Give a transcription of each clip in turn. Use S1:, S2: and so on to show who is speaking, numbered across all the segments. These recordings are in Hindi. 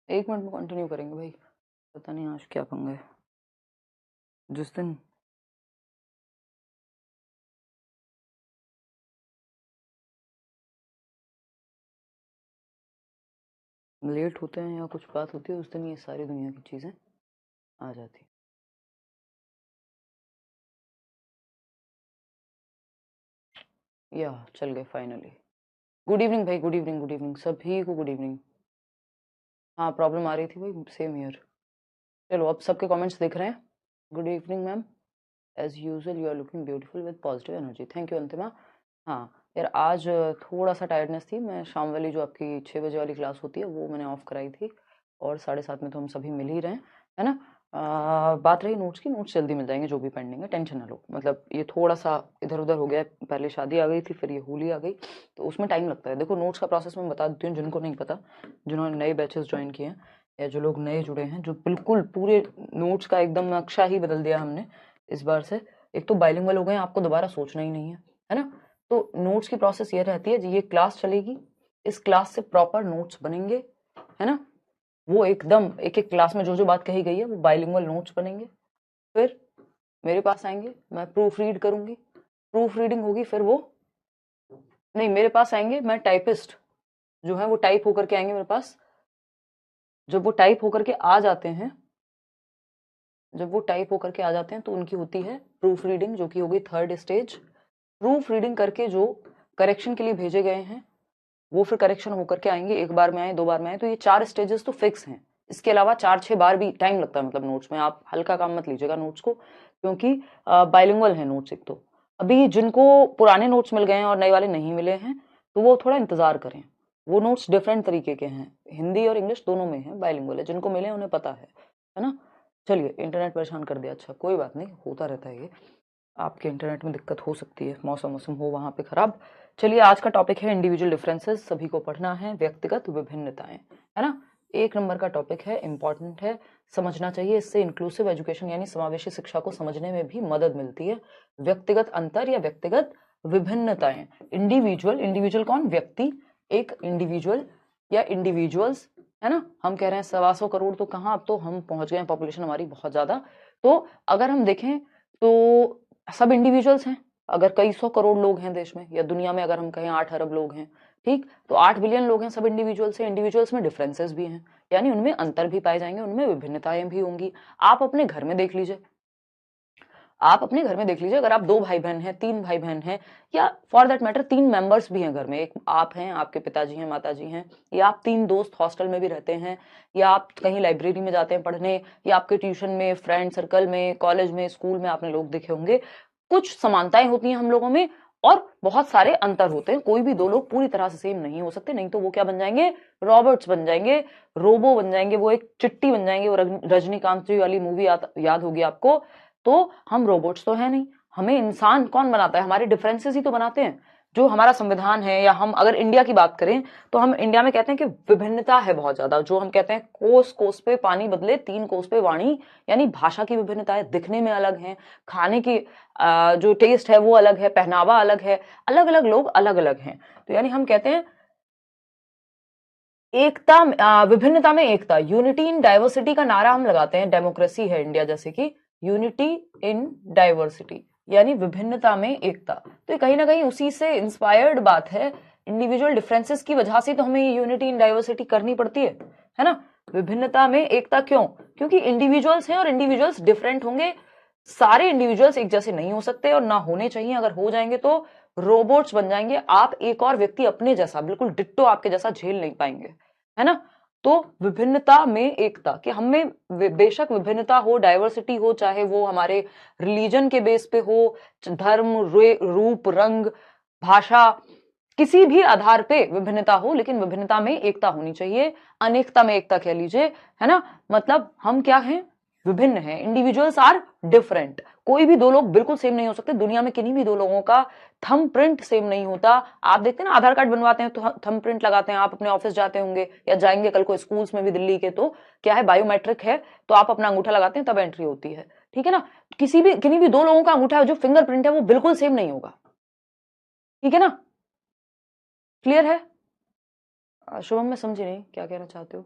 S1: 1 मिनट में कंटिन्यू करेंगे भाई। पता नहीं आज क्या पंगा है। जिस दिन लेट होते हैं या कुछ बात होती है उस दिन ये सारी दुनिया की चीज़ें आ जाती हैं। या चल गए फाइनली। गुड इवनिंग भाई, गुड इवनिंग, गुड इवनिंग सभी को गुड इवनिंग। हाँ प्रॉब्लम आ रही थी भाई, सेम ईयर। चलो अब सबके कमेंट्स दिख रहे हैं। Good evening ma'am, as usual you are looking beautiful with positive energy. Thank you Antima. हाँ यार आज थोड़ा सा टायर्डनेस थी। मैं शाम वाली जो आपकी 6 बजे वाली क्लास होती है वो मैंने ऑफ कराई थी और 7:30 में तो हम सभी मिल ही रहे हैं, है ना। बात रही नोट्स की, नोट्स जल्दी मिल जाएंगे जो भी पेंडिंग है, टेंशन ना लो। मतलब ये थोड़ा सा इधर उधर हो गया है, पहले शादी आ गई थी फिर ये होली आ गई तो उसमें टाइम लगता है। देखो नोट्स का प्रोसेस मैं बता देती हूँ जिनको नहीं पता, जिन्होंने नए बैचेस ज्वाइन किए हैं या जो लोग नए जुड़े हैं, जो बिल्कुल पूरे नोट्स का एकदम नक्शा ही बदल दिया हमने इस बार से। एक तो बाइलिंगुअल हो गए, आपको दोबारा सोचना ही नहीं है ना। तो नोट्स की प्रोसेस ये रहती है, ये क्लास चलेगी, इस क्लास से प्रॉपर नोट्स बनेंगे, है ना। वो एकदम एक एक क्लास में जो जो बात कही गई है वो बाइलिंगुअल नोट्स बनेंगे। फिर मेरे पास आएंगे, मैं प्रूफ रीड करूंगी, प्रूफ रीडिंग होगी, फिर वो नहीं मेरे पास आएंगे, मैं टाइपिस्ट जो है वो टाइप होकर के आएंगे मेरे पास। जब वो टाइप होकर के आ जाते हैं, जब वो टाइप होकर के आ जाते हैं तो उनकी होती है प्रूफ रीडिंग जो कि होगी 3rd स्टेज। प्रूफ रीडिंग करके जो करेक्शन के लिए भेजे गए हैं वो फिर करेक्शन होकर के आएंगे। एक बार में आए, 2 बार में आए, तो ये 4 स्टेजेस तो फिक्स हैं। इसके अलावा 4-6 बार भी टाइम लगता है। मतलब नोट्स में आप हल्का काम मत लीजिएगा नोट्स को, क्योंकि बाइलिंगुअल है नोट्स। एक तो अभी जिनको पुराने नोट्स मिल गए हैं और नए वाले नहीं मिले हैं तो वो थोड़ा इंतजार करें। वो नोट्स डिफरेंट तरीके के हैं, हिंदी और इंग्लिश दोनों में है, बाइलिंगुअल है। जिनको मिले उन्हें पता है ना। चलिए इंटरनेट परेशान कर दिया, अच्छा कोई बात नहीं, होता रहता है ये। आपके इंटरनेट में दिक्कत हो सकती है, मौसम हो वहाँ पे खराब। चलिए आज का टॉपिक है इंडिविजुअल डिफरेंसेस, सभी को पढ़ना है, व्यक्तिगत विभिन्नताएं, है ना। 1 नंबर का टॉपिक है, इंपॉर्टेंट है, समझना चाहिए। इससे इंक्लूसिव एजुकेशन यानी समावेशी शिक्षा को समझने में भी मदद मिलती है। व्यक्तिगत अंतर या व्यक्तिगत विभिन्नताएं, इंडिविजुअल, इंडिविजुअल कौन, व्यक्ति, एक इंडिविजुअल या इंडिविजुअल्स, है ना। हम कह रहे हैं 125 करोड़, तो कहाँ, अब तो हम पहुंच गए हैं, पॉपुलेशन हमारी बहुत ज्यादा। तो अगर हम देखें तो सब इंडिविजुअल्स हैं। अगर कई 100 करोड़ लोग हैं देश में या दुनिया में, अगर हम कहें 8 अरब लोग हैं, ठीक, तो 8 बिलियन लोग हैं, सब इंडिविजुअल्स हैं। इंडिविजुअल्स में डिफरेंसेस भी हैं, यानी उनमें अंतर भी पाए जाएंगे, उनमें विभिन्नताएं भी होंगी। आप अपने घर में देख लीजिए, आप अपने घर में देख लीजिए, अगर आप 2 भाई बहन हैं, 3 भाई बहन हैं, या फॉर दैट मैटर 3 मेंबर्स भी हैं घर में, एक आप हैं, आपके पिताजी हैं, माताजी हैं, या आप 3 दोस्त हॉस्टल में भी रहते हैं, या आप कहीं लाइब्रेरी में जाते हैं पढ़ने, या आपके ट्यूशन में, फ्रेंड सर्कल में, कॉलेज में, स्कूल में आपने लोग देखे होंगे। कुछ समानताएं होती हैं हम लोगों में और बहुत सारे अंतर होते हैं। कोई भी 2 लोग पूरी तरह से सेम नहीं हो सकते, नहीं तो वो क्या बन जाएंगे, रॉबर्ट्स बन जाएंगे, रोबो बन जाएंगे, वो एक चिट्टी बन जाएंगे। वो रजनीकांत जी वाली मूवी याद होगी आपको। तो हम रोबोट्स तो है नहीं, हमें इंसान कौन बनाता है, हमारे डिफरेंसेस ही तो बनाते हैं। जो हमारा संविधान है, या हम अगर इंडिया की बात करें तो हम इंडिया में कहते हैं कि विभिन्नता है बहुत ज्यादा। जो हम कहते हैं कोस कोस पे पानी बदले 3 कोस पे वाणी, यानी भाषा की विभिन्नता है, दिखने में अलग है, खाने की जो टेस्ट है वो अलग है, पहनावा अलग है, अलग अलग लोग अलग अलग हैं। तो यानी हम कहते हैं एकता, विभिन्नता में एकता, यूनिटी इन डाइवर्सिटी का नारा हम लगाते हैं। डेमोक्रेसी है इंडिया जैसे कि, यूनिटी इन डाइवर्सिटी यानी विभिन्नता में एकता। तो कहीं ना कहीं उसी से इंस्पायर्ड बात है। इंडिविजुअल डिफरेंसेस की वजह से तो हमें यूनिटी इन डाइवर्सिटी करनी पड़ती है ना। विभिन्नता में एकता क्यों, क्योंकि इंडिविजुअल्स हैं और इंडिविजुअल्स डिफरेंट होंगे। सारे इंडिविजुअल्स एक जैसे नहीं हो सकते और ना होने चाहिए। अगर हो जाएंगे तो रोबोट्स बन जाएंगे। आप एक और व्यक्ति अपने जैसा बिल्कुल डिट्टो आपके जैसा झेल नहीं पाएंगे, है ना। तो विभिन्नता में एकता, कि हम में बेशक विभिन्नता हो, डाइवर्सिटी हो, चाहे वो हमारे रिलीजन के बेस पे हो, धर्म, रूप, रंग, भाषा, किसी भी आधार पे विभिन्नता हो, लेकिन विभिन्नता में एकता होनी चाहिए। अनेकता में एकता कह लीजिए, है ना। मतलब हम क्या हैं, विभिन्न हैं, इंडिविजुअल्स आर डिफरेंट। कोई भी 2 लोग बिल्कुल सेम नहीं हो सकते। दुनिया में किन्हीं भी 2 लोगों का थंब प्रिंट सेम नहीं होता। आप देखते हैं ना, आधार कार्ड बनवाते हैं तो थंब प्रिंट लगाते हैं। आप अपने ऑफिस जाते होंगे या जाएंगे कल को स्कूल्स में भी दिल्ली के, तो क्या है, बायोमेट्रिक है, तो आप अपना अंगूठा लगाते हैं तब एंट्री होती है, ठीक है ना। किन्हीं भी 2 लोगों का अंगूठा जो फिंगरप्रिंट है वो बिल्कुल सेम नहीं होगा, ठीक है ना। क्लियर है। शुभम मैं समझी नहीं क्या कहना चाहते हो।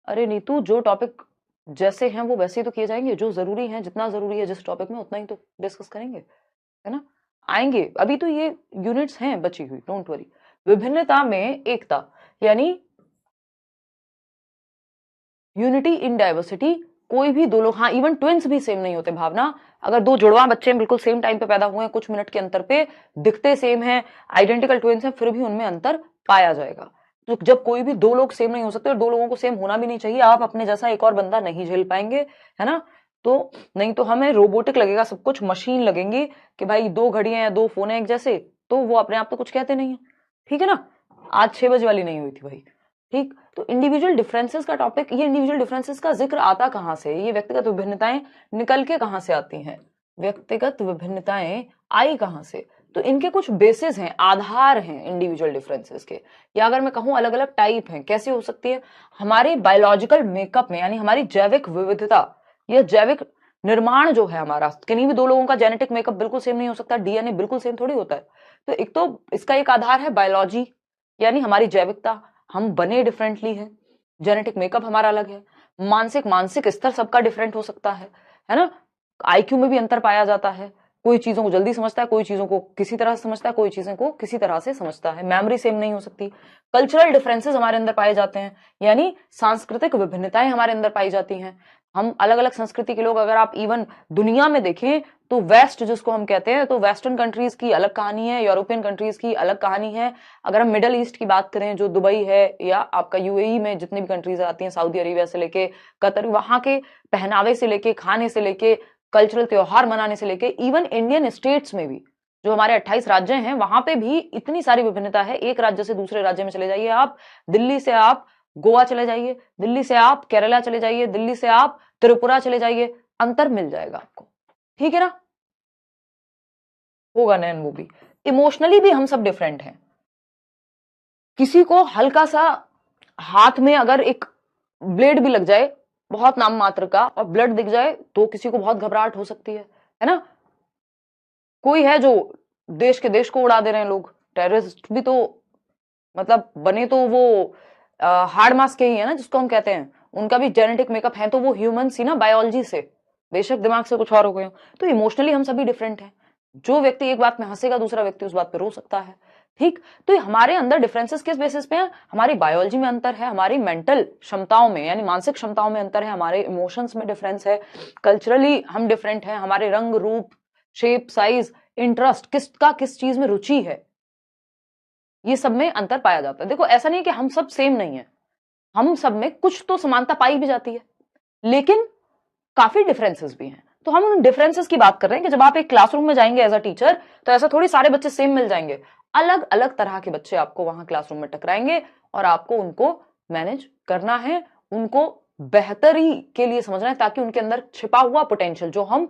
S1: अरे नीतू, जो टॉपिक जैसे हैं वो वैसे ही तो किए जाएंगे, जो जरूरी है, जितना जरूरी है जिस टॉपिक में उतना ही तो डिस्कस करेंगे, है ना। आएंगे, अभी तो ये यूनिट्स हैं बची हुई, डोंट वरी। विभिन्नता में एकता, यानी यूनिटी इन डाइवर्सिटी। कोई भी दो लोग, हाँ इवन ट्विंस भी सेम नहीं होते भावना। अगर दो जुड़वा बच्चे बिल्कुल सेम टाइम पे पैदा हुए हैं, कुछ मिनट के अंतर पे, दिखते सेम हैं, आइडेंटिकल ट्विंस हैं, फिर भी उनमें अंतर पाया जाएगा। तो जब कोई भी दो लोग सेम नहीं हो सकते और दो लोगों को सेम होना भी नहीं चाहिए, आप अपने जैसा एक और बंदा नहीं झेल पाएंगे, है ना। तो नहीं तो हमें रोबोटिक लगेगा सब कुछ, मशीन लगेंगी कि भाई दो घड़ियां या दो फोन है एक जैसे, तो वो अपने आप तो कुछ कहते नहीं है, ठीक है ना। आज 6 बजे वाली नहीं हुई थी भाई, ठीक। तो इंडिविजुअल डिफरेंसेस का टॉपिक, ये इंडिविजुअल डिफरेंसेस का जिक्र आता कहां से, ये व्यक्तिगत विभिन्नताएं निकल के कहां से आती हैं, व्यक्तिगत विभिन्नताएं आई कहां से। तो इनके कुछ बेसिस हैं, आधार हैं इंडिविजुअल डिफरेंसेस के, या अगर मैं कहूं अलग अलग टाइप हैं। कैसे हो सकती है, हमारे बायोलॉजिकल मेकअप में, यानी हमारी जैविक विविधता, यह जैविक निर्माण जो है हमारा, कहीं भी दो लोगों का जेनेटिक मेकअप बिल्कुल सेम नहीं हो सकता, डीएनए बिल्कुल सेम थोड़ी होता है। तो एक तो इसका एक आधार है बायोलॉजी, यानी हमारी जैविकता, हम बने डिफरेंटली है, जेनेटिक मेकअप हमारा अलग है। मानसिक स्तर सबका डिफरेंट हो सकता है ना। आईक्यू में भी अंतर पाया जाता है, कोई चीजों को जल्दी समझता है, कोई चीजों को किसी तरह से समझता है, कोई चीजों को किसी तरह से समझता है। मेमोरी सेम नहीं हो सकती। कल्चरल डिफरेंसेस हमारे अंदर पाए जाते हैं, यानी सांस्कृतिक विभिन्नताएं हमारे अंदर पाई जाती हैं। हम अलग अलग संस्कृति के लोग, अगर आप इवन दुनिया में देखें तो वेस्ट जिसको हम कहते हैं, तो वेस्टर्न कंट्रीज की अलग कहानी है, यूरोपियन कंट्रीज की अलग कहानी है। अगर हम मिडल ईस्ट की बात करें, जो दुबई है या आपका यूएई में जितनी भी कंट्रीज आती हैं, सऊदी अरेबिया से लेके कतर, वहां के पहनावे से लेके, खाने से लेके, कल्चरल त्योहार मनाने से लेके, इवन इंडियन स्टेट्स में भी जो हमारे 28 राज्य हैं, वहां पे भी इतनी सारी विभिन्नता है। एक राज्य से दूसरे राज्य में चले जाइए आप, दिल्ली से आप गोवा चले जाइए, दिल्ली से आप केरला चले जाइए, दिल्ली से आप त्रिपुरा चले जाइए, अंतर मिल जाएगा आपको, ठीक है ना। होगा नैन, वो भी इमोशनली भी हम सब डिफरेंट हैं। किसी को हल्का सा हाथ में अगर एक ब्लेड भी लग जाए, बहुत नाम मात्र का, और ब्लड दिख जाए, तो किसी को बहुत घबराहट हो सकती है ना। कोई है जो देश को उड़ा दे रहे हैं लोग, टेररिस्ट भी तो मतलब बने तो वो हार्ड मास के ही है ना, जिसको हम कहते हैं, उनका भी जेनेटिक मेकअप है, तो वो ह्यूमंस ही ना बायोलॉजी से, बेशक दिमाग से कुछ और हो गए। तो इमोशनली हम सभी डिफरेंट हैं। जो व्यक्ति एक बात में हंसेगा, दूसरा व्यक्ति उस बात पे रो सकता है, ठीक। तो हमारे अंदर डिफरेंसेस किस बेसिस पे है, हमारी बायोलॉजी में अंतर है, हमारी मेंटल क्षमताओं में यानी मानसिक क्षमताओं में अंतर है, हमारे इमोशंस में डिफरेंस है, कल्चरली हम डिफरेंट हैं, हमारे रंग रूप, शेप, साइज, इंटरेस्ट, किसका किस चीज में रुचि है, ये सब में अंतर पाया जाता है। देखो ऐसा नहीं है कि हम सब सेम नहीं है, हम सब में कुछ तो समानता पाई भी जाती है, लेकिन काफी डिफरेंसेस भी हैं। तो हम उन डिफरेंसेस की बात कर रहे हैं कि जब आप एक क्लासरूम में जाएंगे एज अ टीचर, तो ऐसा थोड़ी सारे बच्चे सेम मिल जाएंगे, अलग अलग तरह के बच्चे आपको वहां क्लासरूम में टकराएंगे, और आपको उनको मैनेज करना है, उनको बेहतरी के लिए समझना है, ताकि उनके अंदर छिपा हुआ पोटेंशियल, जो हम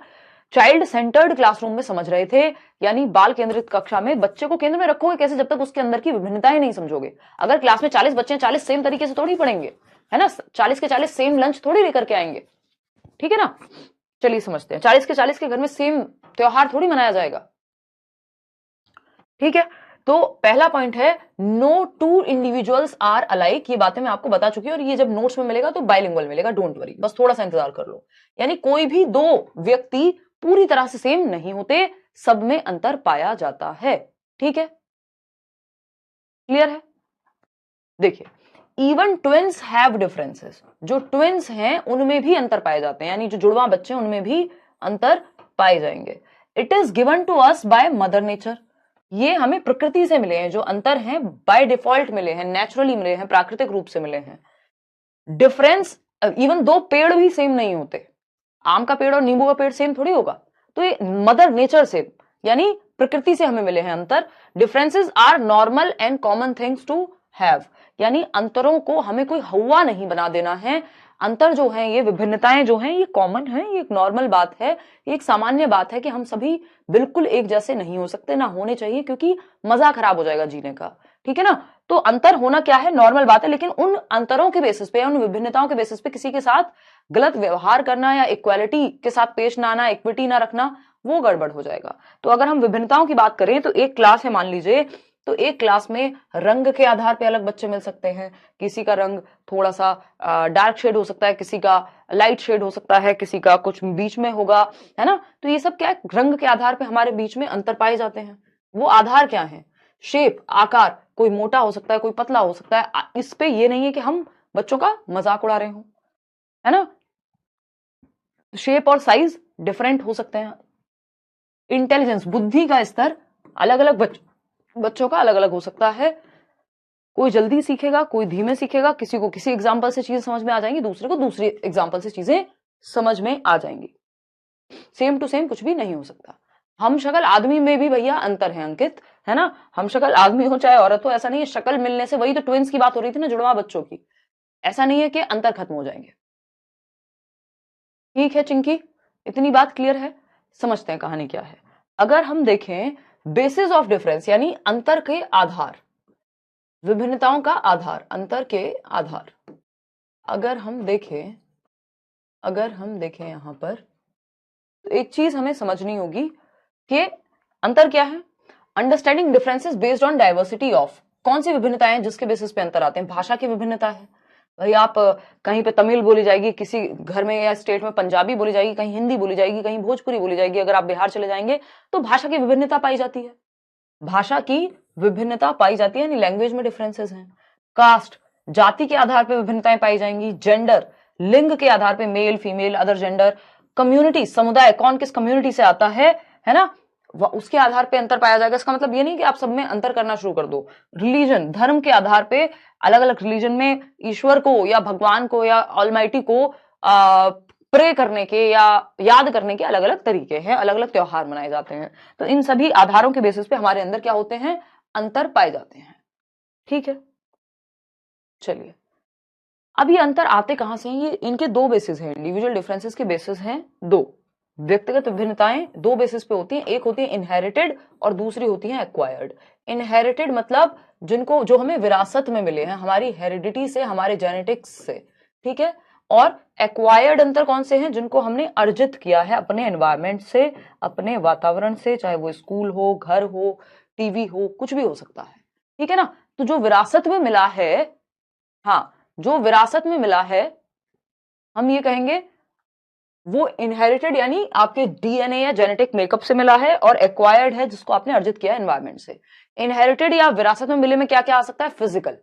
S1: चाइल्ड सेंटर्ड क्लासरूम में समझ रहे थे, यानी बाल केंद्रित कक्षा में बच्चे को केंद्र में रखोगे कैसे, जब तक उसके अंदर की विभिन्नताएं नहीं समझोगे। अगर क्लास में 40 बच्चे हैं, 40 सेम तरीके से थोड़ी पढ़ेंगे, है ना, 40 के 40 सेम लंच थोड़ी लेकर के आएंगे, ठीक है ना। चलिए समझते हैं, 40 के 40 के घर में सेम त्योहार थोड़ी मनाया जाएगा, ठीक है। तो पहला पॉइंट है, no two individuals are alike. ये बातें मैं आपको बता चुकी हूं, और ये जब नोट्स में मिलेगा तो बाइलिंगुअल मिलेगा, डोंट वरी, बस थोड़ा सा इंतजार कर लो। यानी कोई भी दो व्यक्ति पूरी तरह से सेम नहीं होते, सब में अंतर पाया जाता है, ठीक है, क्लियर है। देखिए, इवन ट्विंस हैव डिफरेंसेस, जो ट्विंस हैं उनमें भी अंतर पाए जाते हैं, यानी जो जुड़वा बच्चे हैं उनमें भी अंतर पाए जाएंगे। It is given to us by mother nature, ये हमें प्रकृति से मिले हैं, जो अंतर हैं बाय डिफॉल्ट मिले हैं, नेचुरली मिले हैं, प्राकृतिक रूप से मिले हैं। डिफरेंस, इवन दो पेड़ भी सेम नहीं होते, आम का पेड़ और नींबू का पेड़ सेम थोड़ी होगा, तो ये मदर नेचर से यानी प्रकृति से हमें मिले हैं अंतर। Differences are normal and common things to have, यानी अंतरों को हमें कोई हवा नहीं बना देना है। अंतर जो है, ये विभिन्नताएं जो हैं, ये कॉमन है, ये एक नॉर्मल बात है, ये एक सामान्य बात है कि हम सभी बिल्कुल एक जैसे नहीं हो सकते, ना होने चाहिए, क्योंकि मजा खराब हो जाएगा जीने का, ठीक है ना। तो अंतर होना क्या है, नॉर्मल बात है, लेकिन उन अंतरों के बेसिस पे, उन विभिन्नताओं के बेसिस पे किसी के साथ गलत व्यवहार करना या इक्वालिटी के साथ पेश ना आना, इक्विटी ना रखना, वो गड़बड़ हो जाएगा। तो अगर हम विभिन्नताओं की बात करें, तो एक क्लास है मान लीजिए तो एक क्लास में रंग के आधार पे अलग बच्चे मिल सकते हैं, किसी का रंग थोड़ा सा डार्क शेड हो सकता है, किसी का लाइट शेड हो सकता है, किसी का कुछ बीच में होगा, है ना। तो ये सब क्या है, रंग के आधार पे हमारे बीच में अंतर पाए जाते हैं। वो आधार क्या है, शेप, आकार, कोई मोटा हो सकता है, कोई पतला हो सकता है। इस पे ये नहीं है कि हम बच्चों का मजाक उड़ा रहे हो, है ना। शेप और साइज डिफरेंट हो सकते हैं। इंटेलिजेंस, बुद्धि का स्तर अलग अलग बच्चों का अलग अलग हो सकता है। कोई जल्दी सीखेगा, कोई धीमे सीखेगा, किसी को किसी एग्जाम्पल से चीजें समझ में आ जाएंगी, दूसरे को दूसरी एग्जाम्पल से चीजें समझ में आ जाएंगी। सेम टू सेम कुछ भी नहीं हो सकता। हम शक्ल आदमी में भी भैया अंतर है अंकित, है ना। हम शक्ल आदमी हो चाहे औरत हो, ऐसा नहीं है शक्ल मिलने से, वही तो ट्विंस की बात हो रही थी ना, जुड़वा बच्चों की, ऐसा नहीं है कि अंतर खत्म हो जाएंगे। ठीक है चिंकी, इतनी बात क्लियर है। समझते हैं कहानी क्या है। अगर हम देखें बेसिस ऑफ डिफरेंस यानी अंतर के आधार, विभिन्नताओं का आधार, अंतर के आधार, अगर हम देखें यहां पर, तो एक चीज हमें समझनी होगी कि अंतर क्या है। Understanding differences based on diversity of, कौन सी विभिन्नताएं हैं जिसके बेसिस पे अंतर आते हैं। भाषा की विभिन्नता है भाई, आप कहीं पे तमिल बोली जाएगी, किसी घर में या स्टेट में पंजाबी बोली जाएगी, कहीं हिंदी बोली जाएगी, कहीं भोजपुरी बोली जाएगी। अगर आप बिहार चले जाएंगे तो भाषा की विभिन्नता पाई जाती है, भाषा की विभिन्नता पाई जाती है, यानी लैंग्वेज में डिफरेंसेस हैं। कास्ट, जाति के आधार पर विभिन्नताएं पाई जाएंगी। जेंडर, लिंग के आधार पर male female other gender. Community, समुदाय, कौन किस कम्युनिटी से आता है ना, उसके आधार पे अंतर पाया जाएगा। इसका मतलब ये नहीं कि आप सब में अंतर करना शुरू कर दो। रिलीजन, धर्म के आधार पे अलग अलग रिलीजन में ईश्वर को या भगवान को या ऑलमाइटी को प्रे करने के या याद करने के अलग अलग तरीके हैं, अलग अलग त्योहार मनाए जाते हैं। तो इन सभी आधारों के बेसिस पे हमारे अंदर क्या होते हैं, अंतर पाए जाते हैं। ठीक है, चलिए अब ये अंतर आते कहां से हैं। ये इनके दो बेसिस हैं, इंडिविजुअल डिफरेंसेस के बेसिस हैं दो। व्यक्तिगत विभिन्नताएं दो बेसिस पे होती हैं, एक होती है इनहेरिटेड और दूसरी होती है एक्वायर्ड। इनहेरिटेड मतलब जिनको, जो हमें विरासत में मिले हैं, हमारी हेरिडिटी से, हमारे जेनेटिक्स से, ठीक है। और एक्वायर्ड अंतर कौन से हैं, जिनको हमने अर्जित किया है अपने एनवायरमेंट से, अपने वातावरण से, चाहे वो स्कूल हो, घर हो, टीवी हो, कुछ भी हो सकता है, ठीक है ना। तो जो विरासत में मिला है, हाँ, जो विरासत में मिला है, हम ये कहेंगे वो इनहेरिटेड यानी आपके डीएनए या जेनेटिक मेकअप से मिला है, और एक्वायर्ड है जिसको आपने अर्जित किया एनवायरमेंट से। इनहेरिटेड या विरासत में मिले में क्या क्या आ सकता है, फिजिकल,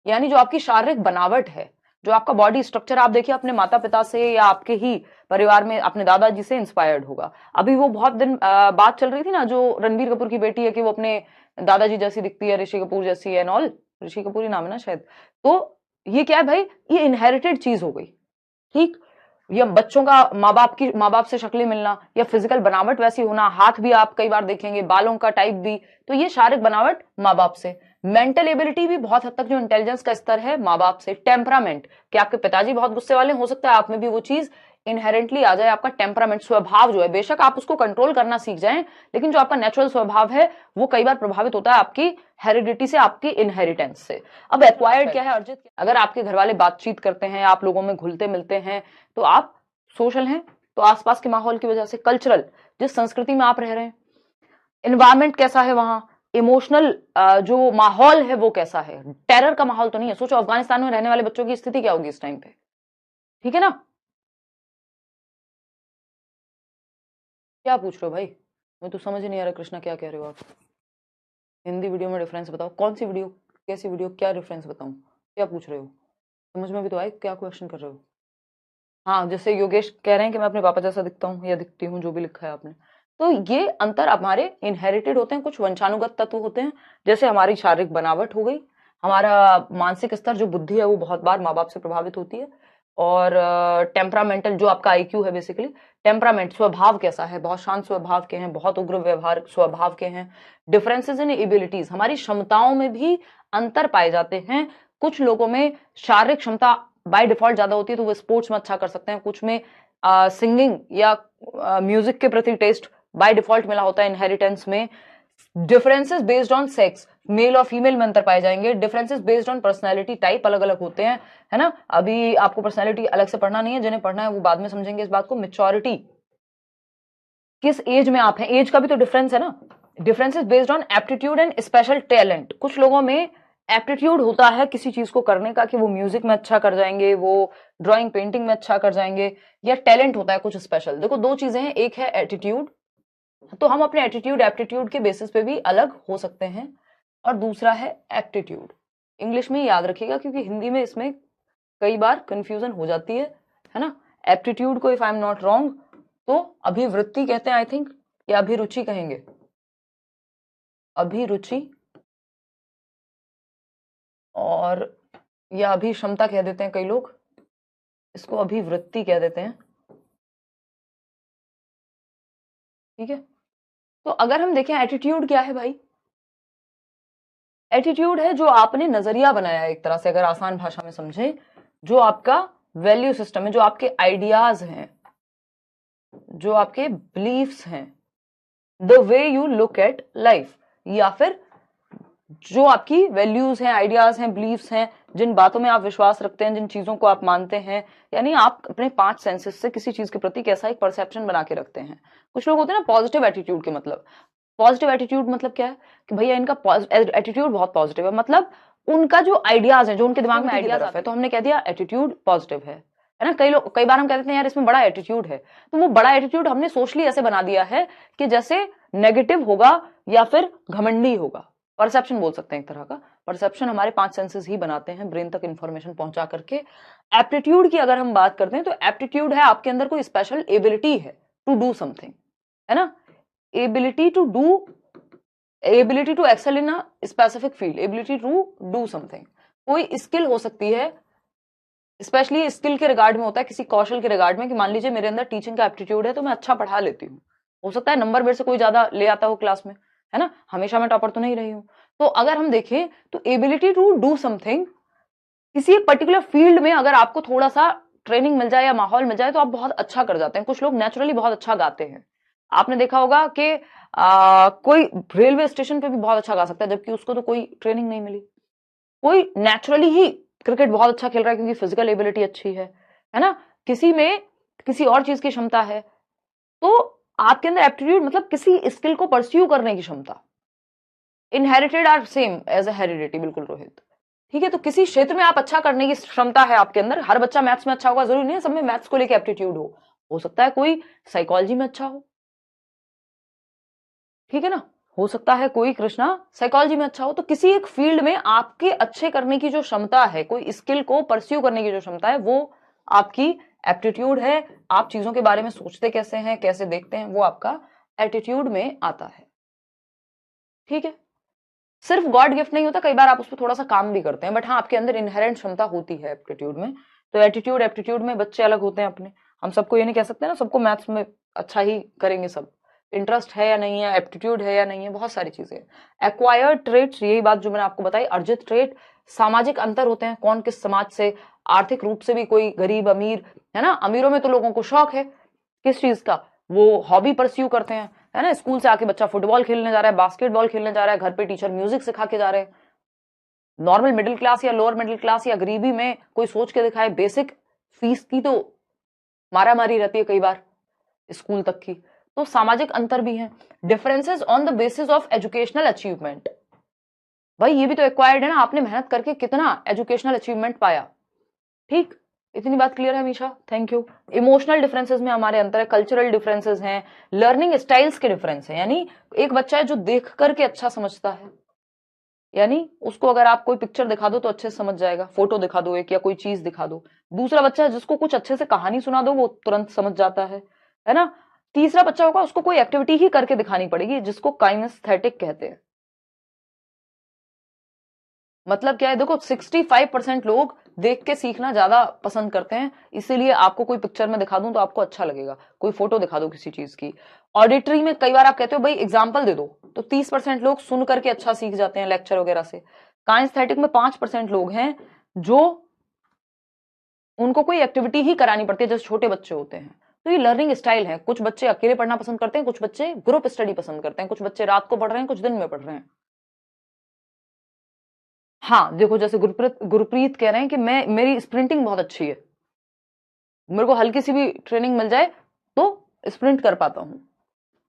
S1: यानी जो आपकी शारीरिक बनावट है, जो आपका बॉडी स्ट्रक्चर, आप देखिए अपने माता पिता से या आपके ही परिवार में अपने दादाजी से इंस्पायर्ड होगा। अभी वो बहुत दिन बात चल रही थी ना, जो रणबीर कपूर की बेटी है कि वो अपने दादाजी जैसी दिखती है, ऋषि कपूर जैसी एंड ऑल, ऋषि कपूर ही नाम है ना शायद। तो ये क्या है भाई, ये इनहेरिटेड चीज हो गई, ठीक। या बच्चों का माँ बाप से शक्लें मिलना, या फिजिकल बनावट वैसी होना, हाथ भी आप कई बार देखेंगे, बालों का टाइप भी, तो ये शारीरिक बनावट माँ बाप से। मेंटल एबिलिटी भी बहुत हद तक, जो इंटेलिजेंस का स्तर है, माँ बाप से। टेम्परामेंट, कि आपके पिताजी बहुत गुस्से वाले, हो सकता है आप में भी वो चीज इनहेरेंटली आ जाए। आपका टेम्परामेंट, स्वभाव जो है, बेशक आप उसको कंट्रोल करना सीख जाएं, लेकिन जो आपका नेचुरल स्वभाव है वो कई बार प्रभावित होता है आपकी हेरिडिटी से, आपकी इनहेरिटेंस से। अब एक्वायर्ड क्या है, अर्जित। अगर आपके घर वाले बातचीत करते हैं, आप लोगों में घुलते मिलते हैं, तो आप सोशल हैं, तो आसपास के माहौल की वजह से, कल्चरल, जिस संस्कृति में आप रह रहे हैं, एनवायरमेंट कैसा है वहां, इमोशनल जो माहौल है वो कैसा है, टेरर का माहौल तो नहीं है। सोचो अफगानिस्तान में रहने वाले बच्चों की स्थिति क्या होगी इस टाइम पे, ठीक है ना। क्या पूछ रहे हो भाई, मैं तो समझ ही नहीं आ रहा कृष्णा, क्या कह रहे हो आप। हिंदी वीडियो में रेफरेंस बताओ, कौन सी वीडियो, कैसी वीडियो, क्या रेफरेंस बताऊं, क्या पूछ रहे हो, समझ में भी तो आए क्या क्वेश्चन कर रहे हो। हाँ, जैसे योगेश कह रहे हैं कि मैं अपने पापा जैसा दिखता हूँ या दिखती हूँ, जो भी लिखा है आपने। तो ये अंतर हमारे इनहेरिटेड होते हैं, कुछ वंशानुगत तत्व होते हैं, जैसे हमारी शारीरिक बनावट हो गई, हमारा मानसिक स्तर, जो बुद्धि है, वो बहुत बार माँ बाप से प्रभावित होती है। और टेम्परामेंटल, जो आपका आईक्यू है, बेसिकली टेम्परामेंट, स्वभाव कैसा है, बहुत शांत स्वभाव के हैं, बहुत उग्र व्यवहार स्वभाव के हैं। डिफरेंसेस इन एबिलिटीज, हमारी क्षमताओं में भी अंतर पाए जाते हैं। कुछ लोगों में शारीरिक क्षमता बाय डिफॉल्ट ज्यादा होती है, तो वो स्पोर्ट्स में अच्छा कर सकते हैं। कुछ में सिंगिंग या म्यूजिक के प्रति टेस्ट बाय डिफॉल्ट मिला होता है इनहेरिटेंस में। Differences based on sex, male और फीमेल में अंतर पाए जाएंगे। Differences based on personality type, अलग अलग होते हैं, है ना। अभी आपको पर्सनैलिटी अलग से पढ़ना नहीं है, जिन्हें पढ़ना है वो बाद में समझेंगे इस बात को। मेच्योरिटी, किस एज में आप हैं, एज का भी तो डिफरेंस है ना। Differences based on aptitude and special talent. कुछ लोगों में एप्टीट्यूड होता है किसी चीज को करने का कि वो म्यूजिक में अच्छा कर जाएंगे, वो ड्राइंग पेंटिंग में अच्छा कर जाएंगे, या टैलेंट होता है कुछ स्पेशल। देखो दो चीजें हैं, एक है एटीट्यूड, तो हम अपने एटीट्यूड एप्टीट्यूड के बेसिस पे भी अलग हो सकते हैं, और दूसरा है एप्टीट्यूड। इंग्लिश में याद रखिएगा क्योंकि हिंदी में इसमें कई बार कंफ्यूजन हो जाती है ना। एप्टीट्यूड को if I am not wrong तो अभिवृत्ति कहते हैं आई थिंक, या अभिरुचि कहेंगे, अभिरुचि, और या अभिक्षमता कह देते हैं कई लोग, इसको अभिवृत्ति कह देते हैं। ठीक है, तो अगर हम देखें एटीट्यूड क्या है भाई, एटीट्यूड है जो आपने नजरिया बनाया है एक तरह से, अगर आसान भाषा में समझे, जो आपका वैल्यू सिस्टम है, जो आपके आइडियाज हैं, जो आपके बिलीफ्स हैं, the way you look at life, या फिर जो आपकी वैल्यूज हैं, आइडियाज हैं, बिलीफ्स हैं, जिन बातों में आप विश्वास रखते हैं, जिन चीजों को आप मानते हैं, यानी आप अपने 5 सेंसेस से किसी चीज के प्रति कैसा एक परसेप्शन बना के रखते हैं। कुछ लोग होते हैं ना पॉजिटिव एटीट्यूड के, मतलब पॉजिटिव एटीट्यूड मतलब क्या है कि भैया इनका एटीट्यूड बहुत पॉजिटिव है, मतलब उनका जो आइडियाज है, जो उनके दिमाग में आइडियाज है, तो हमने कह दिया एटीट्यूड पॉजिटिव है ना। कई बार हम कहते हैं यार इसमें बड़ा एटीट्यूड है, तो वो बड़ा एटीट्यूड हमने सोशली ऐसे बना दिया है कि जैसे नेगेटिव होगा या फिर घमंडी होगा। परसेप्शन बोल सकते हैं एक तरह का। परसेप्शन हमारे 5 सेंसेस ही बनाते हैं ब्रेन तक इंफॉर्मेशन पहुंचा करके। एप्टीट्यूड की अगर हम बात करते हैं तो एप्टीट्यूड है आपके अंदर कोई स्पेशल एबिलिटी है टू डू समथिंग, है ना। Ability to excel in a specific field, ability to do something, कोई स्किल हो सकती है, स्पेशली स्किल के रिगार्ड में होता है, किसी कौशल के रिगार्ड में, कि मान लीजिए मेरे अंदर टीचिंग का एप्टीट्यूड है तो मैं अच्छा पढ़ा लेती हूँ, हो सकता है नंबर मेरे से कोई ज्यादा ले आता हो क्लास में, है ना, हमेशा मैं टॉपर तो नहीं रही हूं। तो अगर हम देखें तो एबिलिटी टू डू समथिंग, किसी एक पर्टिकुलर फील्ड में अगर आपको थोड़ा सा ट्रेनिंग मिल जाए या माहौल मिल जाए तो आप बहुत अच्छा कर जाते हैं। कुछ लोग नेचुरली बहुत अच्छा गाते हैं, आपने देखा होगा कि कोई रेलवे स्टेशन पे भी बहुत अच्छा गा सकता है जबकि उसको तो कोई ट्रेनिंग नहीं मिली। कोई नेचुरली ही क्रिकेट बहुत अच्छा खेल रहा है क्योंकि फिजिकल एबिलिटी अच्छी है ना। किसी में किसी और चीज की क्षमता है, तो आपके अंदर एप्टीट्यूड मतलब किसी स्किल को परस्यू करने की क्षमता। Inherited are same as a heredity, बिल्कुल रोहित, ठीक है। तो किसी क्षेत्र में आप अच्छा करने की क्षमता है आपके अंदर। हर बच्चा मैथ्स में अच्छा होगा जरूरी नहीं है सब में मैथ्स को लेकर एप्टीट्यूड हो सकता है कोई साइकोलॉजी में अच्छा हो, ठीक है ना, हो सकता है कोई कृष्णा साइकोलॉजी में अच्छा हो। तो किसी एक फील्ड में आपके अच्छे करने की जो क्षमता है, कोई स्किल को परस्यू करने की जो क्षमता है, वो आपकी एप्टीट्यूड है। आप चीजों के बारे में सोचते कैसे हैं, कैसे देखते हैं, वो आपका एटीट्यूड में आता है, ठीक है। सिर्फ गॉड गिफ्ट नहीं होता, कई बार आप उस पर थोड़ा सा काम भी करते हैं, बट हाँ आपके अंदर इनहेरेंट क्षमता होती है एप्टीट्यूड में। तो एप्टीट्यूड में बच्चे अलग होते हैं अपने, हम सबको ये नहीं कह सकते ना सबको मैथ्स में अच्छा ही करेंगे सब। इंटरेस्ट है या नहीं है, एप्टीट्यूड है या नहीं है, बहुत सारी चीजें। एक्वायर्ड ट्रेट्स, यही बात जो मैंने आपको बताई, अर्जित ट्रेट, सामाजिक अंतर होते हैं, कौन किस समाज से, आर्थिक रूप से भी कोई गरीब अमीर, है ना। अमीरों में तो लोगों को शौक है किस चीज का, वो हॉबी परस्यू करते हैं, है ना। स्कूल से आके बच्चा फुटबॉल खेलने जा रहा है, बास्केटबॉल खेलने जा रहा है, घर पे टीचर म्यूजिक सिखा के जा रहे हैं। नॉर्मल मिडिल क्लास या लोअर मिडिल क्लास या गरीबी में कोई सोच के दिखाए, बेसिक फीस की तो मारा मारी रहती है कई बार स्कूल तक की। तो सामाजिक अंतर भी है। Differences on the basis of educational achievement, भाई ये भी तो एक्वायर्ड है ना, आपने मेहनत करके कितना एजुकेशनल अचीवमेंट पाया, ठीक। इतनी बात क्लियर है हमेशा, थैंक यू। इमोशनल डिफरेंसेस में हमारे अंतर है, कल्चरल डिफरेंसेस हैं, लर्निंग स्टाइल्स के डिफरेंस हैं, यानी एक बच्चा है जो देख करके अच्छा समझता है, यानी उसको अगर आप कोई पिक्चर दिखा दो तो अच्छे से समझ जाएगा, फोटो दिखा दो एक या कोई चीज दिखा दो। दूसरा बच्चा है जिसको कुछ अच्छे से कहानी सुना दो वो तुरंत समझ जाता है ना। तीसरा बच्चा होगा उसको कोई एक्टिविटी ही करके दिखानी पड़ेगी जिसको काइनेस्थेटिक कहते हैं। मतलब क्या है, देखो 65% लोग देख के सीखना ज्यादा पसंद करते हैं, इसीलिए आपको कोई पिक्चर में दिखा दूं तो आपको अच्छा लगेगा, कोई फोटो दिखा दो किसी चीज की। ऑडिटरी में कई बार आप कहते हो भाई एग्जाम्पल दे दो, तो 30% लोग सुन करके अच्छा सीख जाते हैं लेक्चर वगैरह से। काइनेस्थेटिक में 5% लोग हैं जो उनको कोई एक्टिविटी ही करानी पड़ती है, जैसे छोटे बच्चे होते हैं। तो ये लर्निंग स्टाइल है, कुछ बच्चे अकेले पढ़ना पसंद करते हैं, कुछ बच्चे ग्रुप स्टडी पसंद करते हैं, कुछ बच्चे रात को पढ़ रहे हैं, कुछ दिन में पढ़ रहे हैं। हाँ देखो जैसे गुरप्रीत कह रहे हैं कि मेरी स्प्रिंटिंग बहुत अच्छी है, मेरे को हल्की सी भी ट्रेनिंग मिल जाए तो स्प्रिंट कर पाता हूँ।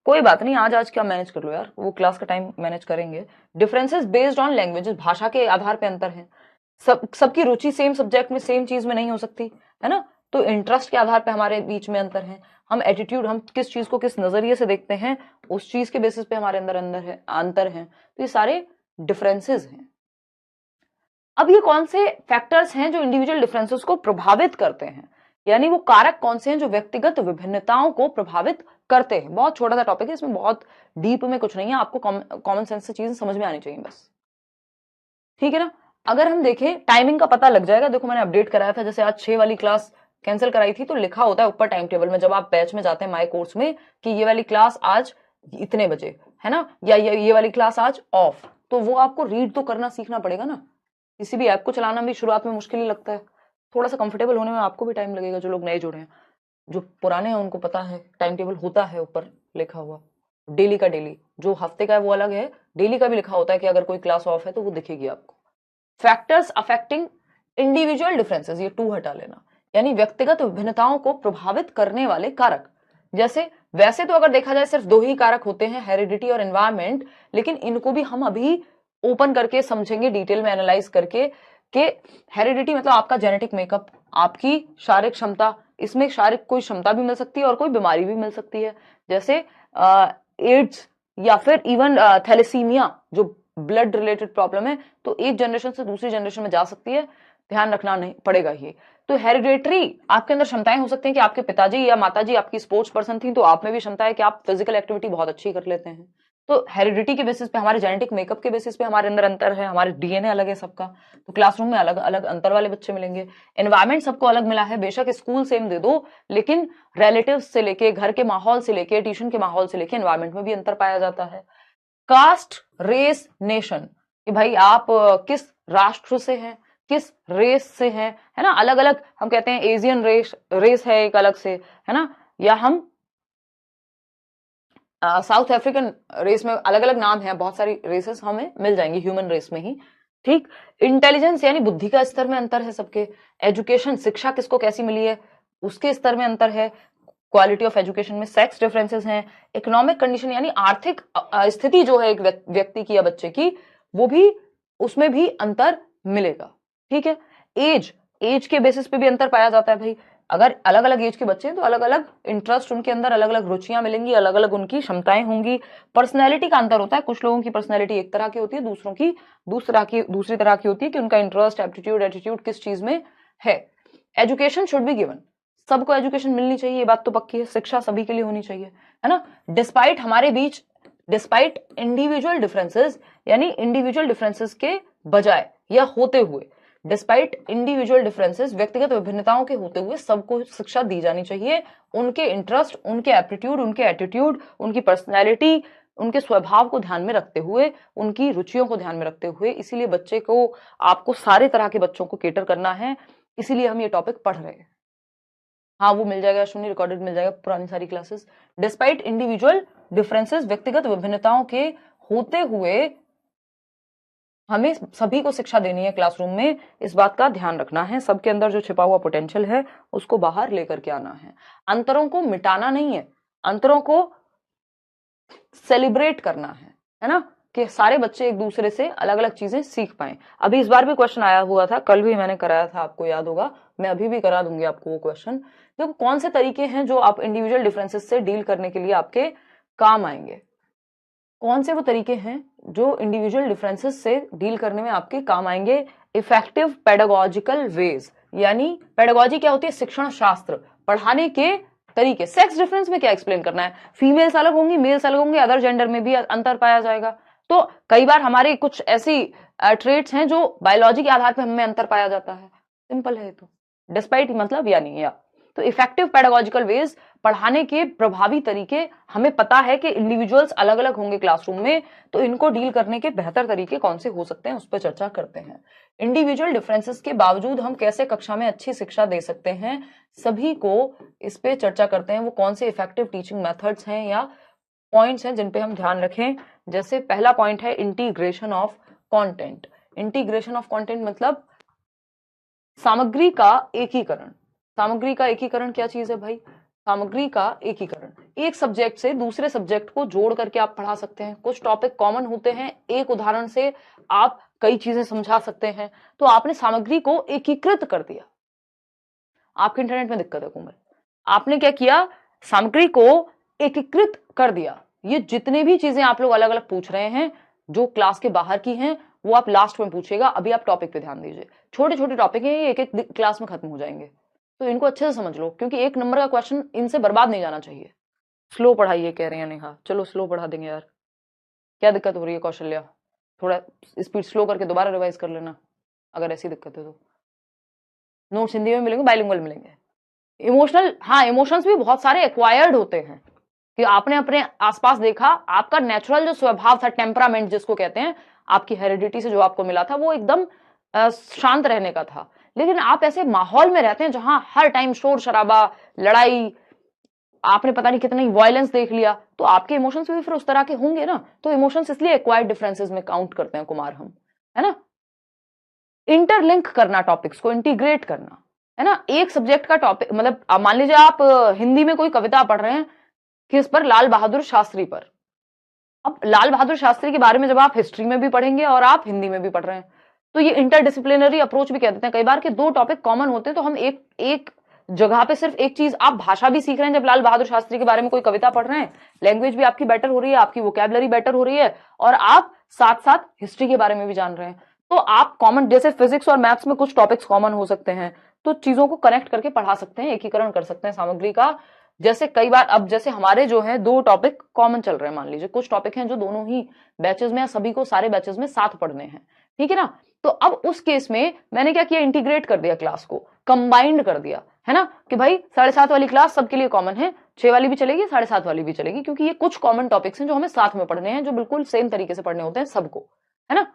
S1: कोई बात नहीं, आज क्या मैनेज कर लो यार, वो क्लास का टाइम मैनेज करेंगे। डिफरेंसेस बेस्ड ऑन लैंग्वेजेस, भाषा के आधार पे अंतर है। सबकी रुचि सेम सब्जेक्ट में सेम चीज में नहीं हो सकती है ना, तो इंटरेस्ट के आधार पे हमारे बीच में अंतर है। हम एटीट्यूड, हम किस चीज को किस नजरिए से देखते हैं, उस चीज के बेसिस पे हमारे अंदर अंतर है। तो ये सारे डिफरेंसेस हैं। अब ये कौन से फैक्टर्स हैं जो इंडिविजुअल डिफरेंसेस को प्रभावित करते हैं, यानी वो कारक कौन से हैं जो व्यक्तिगत विभिन्नताओं को प्रभावित करते हैं। बहुत छोटा सा टॉपिक है, इसमें बहुत डीप में कुछ नहीं है, आपको कॉमन सेंस से चीजें समझ में आनी चाहिए बस, ठीक है ना। अगर हम देखें, टाइमिंग का पता लग जाएगा। देखो मैंने अपडेट कराया था, जैसे आज 6 वाली क्लास कैंसिल कराई थी तो लिखा होता है ऊपर टाइम टेबल में, जब आप बैच में जाते हैं माई कोर्स में, कि ये वाली क्लास आज इतने बजे है ना, या ये वाली क्लास आज ऑफ। तो वो आपको रीड तो करना सीखना पड़ेगा ना। किसी भी ऐप को चलाना भी शुरुआत में मुश्किल ही लगता है, थोड़ा सा कंफर्टेबल होने में आपको भी टाइम लगेगा। जो लोग नए जुड़े हैं, जो पुराने हैं उनको पता है टाइम टेबल होता है ऊपर लिखा हुआ, डेली का डेली, जो हफ्ते का है वो अलग है, डेली का भी लिखा होता है कि अगर कोई क्लास ऑफ है तो वो दिखेगी आपको। फैक्टर्स अफेक्टिंग इंडिविजुअल डिफरेंसेस, ये 2 हटा लेना, यानी व्यक्तिगत विभिन्नताओं को प्रभावित करने वाले कारक। जैसे वैसे तो अगर देखा जाए सिर्फ 2 ही कारक होते हैं, हेरिडिटी और एनवायरमेंट, लेकिन इनको भी हम अभी ओपन करके समझेंगे, डिटेल में एनालाइज करके, कि हेरिडिटी मतलब आपका जेनेटिक मेकअप, आपकी शारीरिक क्षमता, इसमें शारीरिक कोई क्षमता भी मिल सकती है और कोई बीमारी भी मिल सकती है, जैसे एड्स या फिर इवन थैलेसीमिया, जो ब्लड रिलेटेड प्रॉब्लम है, तो एक जनरेशन से दूसरी जनरेशन में जा सकती है, ध्यान रखना नहीं पड़ेगा ये। तो हेरिडेटरी आपके अंदर क्षमताएं हो सकती हैं कि आपके पिताजी या माताजी आपकी स्पोर्ट्स पर्सन थी, तो आप में भी क्षमता है कि आप फिजिकल एक्टिविटी बहुत अच्छी कर लेते हैं। तो हेरिडिटी के बेसिस पे, हमारे जेनेटिक मेकअप के बेसिस पे हमारे अंदर अंतर है, हमारे डीएनए अलग है सबका, तो क्लासरूम में अलग अलग अंतर वाले बच्चे मिलेंगे। एनवायरमेंट सबको अलग मिला है, बेशक स्कूल सेम दे दो, लेकिन रिलेटिव्स से लेके, घर के माहौल से लेके, ट्यूशन के माहौल से लेके एनवायरमेंट में भी अंतर पाया जाता है। कास्ट, रेस, नेशन, कि भाई आप किस राष्ट्र से हैं, किस रेस से हैं, है ना, अलग अलग हम कहते हैं एशियन रेस है एक अलग से, है ना, या हम साउथ अफ्रीकन रेस में अलग अलग नाम है, बहुत सारी रेसेस हमें मिल जाएंगी ह्यूमन रेस में ही, ठीक। इंटेलिजेंस यानी बुद्धि का स्तर में अंतर है सबके। एजुकेशन, शिक्षा किसको कैसी मिली है उसके स्तर में अंतर है। क्वालिटी ऑफ एजुकेशन में सेक्स डिफरेंसेस हैं। इकोनॉमिक कंडीशन यानी आर्थिक स्थिति जो है एक व्यक्ति की या बच्चे की, वो भी, उसमें भी अंतर मिलेगा, ठीक है। एज के बेसिस पे भी अंतर पाया जाता है भाई। अगर अलग अलग एज के बच्चे हैं तो अलग अलग इंटरेस्ट उनके अंदर, अलग अलग रुचियां मिलेंगी, अलग अलग उनकी क्षमताएं होंगी। पर्सनैलिटी का अंतर होता है, कुछ लोगों की पर्सनैलिटी एक तरह की होती है, दूसरों की दूसरी तरह की होती है, कि उनका इंटरेस्ट, एप्टीट्यूड किस चीज में है। एजुकेशन शुड बी गिवन, सबको एजुकेशन मिलनी चाहिए, ये बात तो पक्की है, शिक्षा सभी के लिए होनी चाहिए, है ना। डिस्पाइट हमारे बीच, डिस्पाइट इंडिविजुअल डिफरेंसेस, यानी इंडिविजुअल डिफरेंसेस के बजाय या होते हुए, डिस्पाइट इंडिविजुअल डिफरेंसेस, व्यक्तिगत विभिन्नताओं के होते हुए सबको शिक्षा दी जानी चाहिए, उनके इंटरेस्ट, उनके एप्टीट्यूड, उनके एटीट्यूड, उनकी पर्सनैलिटी, उनके स्वभाव को ध्यान में रखते हुए, उनकी रुचियों को ध्यान में रखते हुए। इसीलिए बच्चे को, आपको सारे तरह के बच्चों को केटर करना है, इसीलिए हम ये टॉपिक पढ़ रहे हैं। हाँ वो मिल जाएगा, सुनी रिकॉर्डेड मिल जाएगा पुरानी सारी क्लासेस। डिस्पाइट इंडिविजुअल डिफरेंसेस, व्यक्तिगत विभिन्नताओं के होते हुए हमें सभी को शिक्षा देनी है क्लासरूम में, इस बात का ध्यान रखना है। सबके अंदर जो छिपा हुआ पोटेंशियल है उसको बाहर लेकर के आना है। अंतरों को मिटाना नहीं है, अंतरों को सेलिब्रेट करना है ना, कि सारे बच्चे एक दूसरे से अलग अलग चीजें सीख पाए। अभी इस बार भी क्वेश्चन आया हुआ था, कल भी मैंने कराया था, आपको याद होगा, मैं अभी भी करा दूंगी आपको वो क्वेश्चन। देखो कौन से तरीके हैं जो आप इंडिविजुअल डिफरेंसेस से डील करने के लिए आपके काम आएंगे, कौन से वो तरीके हैं जो इंडिविजुअल डिफरेंसेस से डील करने में आपके काम आएंगे। इफेक्टिव पेडागोजिकल वेज, यानी पेडागोजी क्या होती है, शिक्षण शास्त्र, पढ़ाने के तरीके। सेक्स डिफरेंस में क्या एक्सप्लेन करना है, फीमेल्स अलग होंगी, मेल्स अलग होंगे, अदर जेंडर में भी अंतर पाया जाएगा। तो कई बार हमारे कुछ ऐसी ट्रेट्स हैं जो बायोलॉजी के आधार पर हमें अंतर पाया जाता है, सिंपल है। तो डिस्पाइट मतलब यानी या तो इफेक्टिव पेडागोजिकल वेज, पढ़ाने के प्रभावी तरीके। हमें पता है कि इंडिविजुअल्स अलग अलग होंगे क्लासरूम में, तो इनको डील करने के बेहतर तरीके कौन से हो सकते हैं उस पर चर्चा करते हैं। इंडिविजुअल डिफरेंसेस के बावजूद हम कैसे कक्षा में अच्छी शिक्षा दे सकते हैं, सभी को इस पे चर्चा करते हैं। वो कौन से इफेक्टिव टीचिंग मेथड्स हैं या पॉइंट्स हैं जिन पे हम ध्यान रखें। जैसे पहला पॉइंट है integration of content. Integration of content मतलब सामग्री का एकीकरण। सामग्री का एकीकरण क्या चीज है भाई, सामग्री का एकीकरण। एक सब्जेक्ट से दूसरे सब्जेक्ट को जोड़ करके आप पढ़ा सकते हैं। कुछ टॉपिक कॉमन होते हैं, एक उदाहरण से आप कई चीजें समझा सकते हैं। तो आपने सामग्री को एकीकृत कर दिया। आपके इंटरनेट में दिक्कत है कोमल। आपने क्या किया, सामग्री को एकीकृत कर दिया। ये जितने भी चीजें आप लोग अलग अलग पूछ रहे हैं जो क्लास के बाहर की हैं, वो आप लास्ट में पूछेगा। अभी आप टॉपिक पे ध्यान दीजिए। छोटे छोटे टॉपिक हैं, ये एक एक क्लास में खत्म हो जाएंगे, तो इनको अच्छे से समझ लो, क्योंकि 1 नंबर का क्वेश्चन इनसे बर्बाद नहीं जाना चाहिए। स्लो पढ़ाइए कह रहे हैं नेहा, चलो स्लो पढ़ा देंगे यार। क्या दिक्कत हो रही है कौशल्या? थोड़ा स्पीड स्लो करके दोबारा रिवाइज कर लेना अगर ऐसी दिक्कत है तो। नोट्स हिंदी में मिलेंगे, बाइलिंगुअल मिलेंगे। इमोशनल, हाँ इमोशंस भी बहुत सारे एक्वायर्ड होते हैं कि आपने अपने आसपास देखा, आपका नेचुरल जो स्वभाव था, टेम्परामेंट जिसको कहते हैं, आपकी हेरिडिटी से जो आपको मिला था, वो एकदम शांत रहने का था। लेकिन आप ऐसे माहौल में रहते हैं जहां हर टाइम शोर शराबा, लड़ाई, आपने पता नहीं कितनी वायलेंस देख लिया, तो आपके इमोशंस भी फिर उस तरह के होंगे ना। तो इमोशंस इसलिए एक्वायर्ड डिफरेंसेस में काउंट करते हैं कुमार हम, है ना। इंटरलिंक करना, टॉपिक्स को इंटीग्रेट करना, है ना। एक सब्जेक्ट का टॉपिक, मतलब मान लीजिए आप हिंदी में कोई कविता पढ़ रहे हैं, किस पर, लाल बहादुर शास्त्री पर। अब लाल बहादुर शास्त्री के बारे में जब आप हिस्ट्री में भी पढ़ेंगे और आप हिंदी में भी पढ़ रहे हैं, तो ये इंटरडिसिप्लिनरी अप्रोच भी कह देते हैं कई बार कि 2 टॉपिक कॉमन होते हैं, तो हम एक जगह पे सिर्फ एक चीज, आप भाषा भी सीख रहे हैं जब लाल बहादुर शास्त्री के बारे में कोई कविता पढ़ रहे हैं, लैंग्वेज भी आपकी बेटर हो रही है, आपकी वोकैबुलरी बेटर हो रही है, और आप साथ साथ हिस्ट्री के बारे में भी जान रहे हैं। तो आप कॉमन, जैसे फिजिक्स और मैथ्स में कुछ टॉपिक्स कॉमन हो सकते हैं, तो चीजों को कनेक्ट करके पढ़ा सकते हैं, एकीकरण कर सकते हैं सामग्री का। जैसे कई बार, अब जैसे हमारे जो है 2 टॉपिक कॉमन चल रहे हैं, मान लीजिए कुछ टॉपिक हैं जो दोनों ही बैचेस में या सभी को सारे बैचेस में साथ पढ़ने हैं, ठीक है ना। तो अब उस केस में मैंने क्या किया, इंटीग्रेट कर दिया, क्लास को कंबाइंड कर दिया, है ना, कि भाई 7:30 वाली क्लास सबके लिए कॉमन है, 6 वाली भी चलेगी, 7:30 वाली भी चलेगी, क्योंकि ये कुछ कॉमन टॉपिक्स हैं जो हमें साथ में पढ़ने हैं, जो बिल्कुल सेम तरीके से पढ़ने होते हैं सबको, है ना।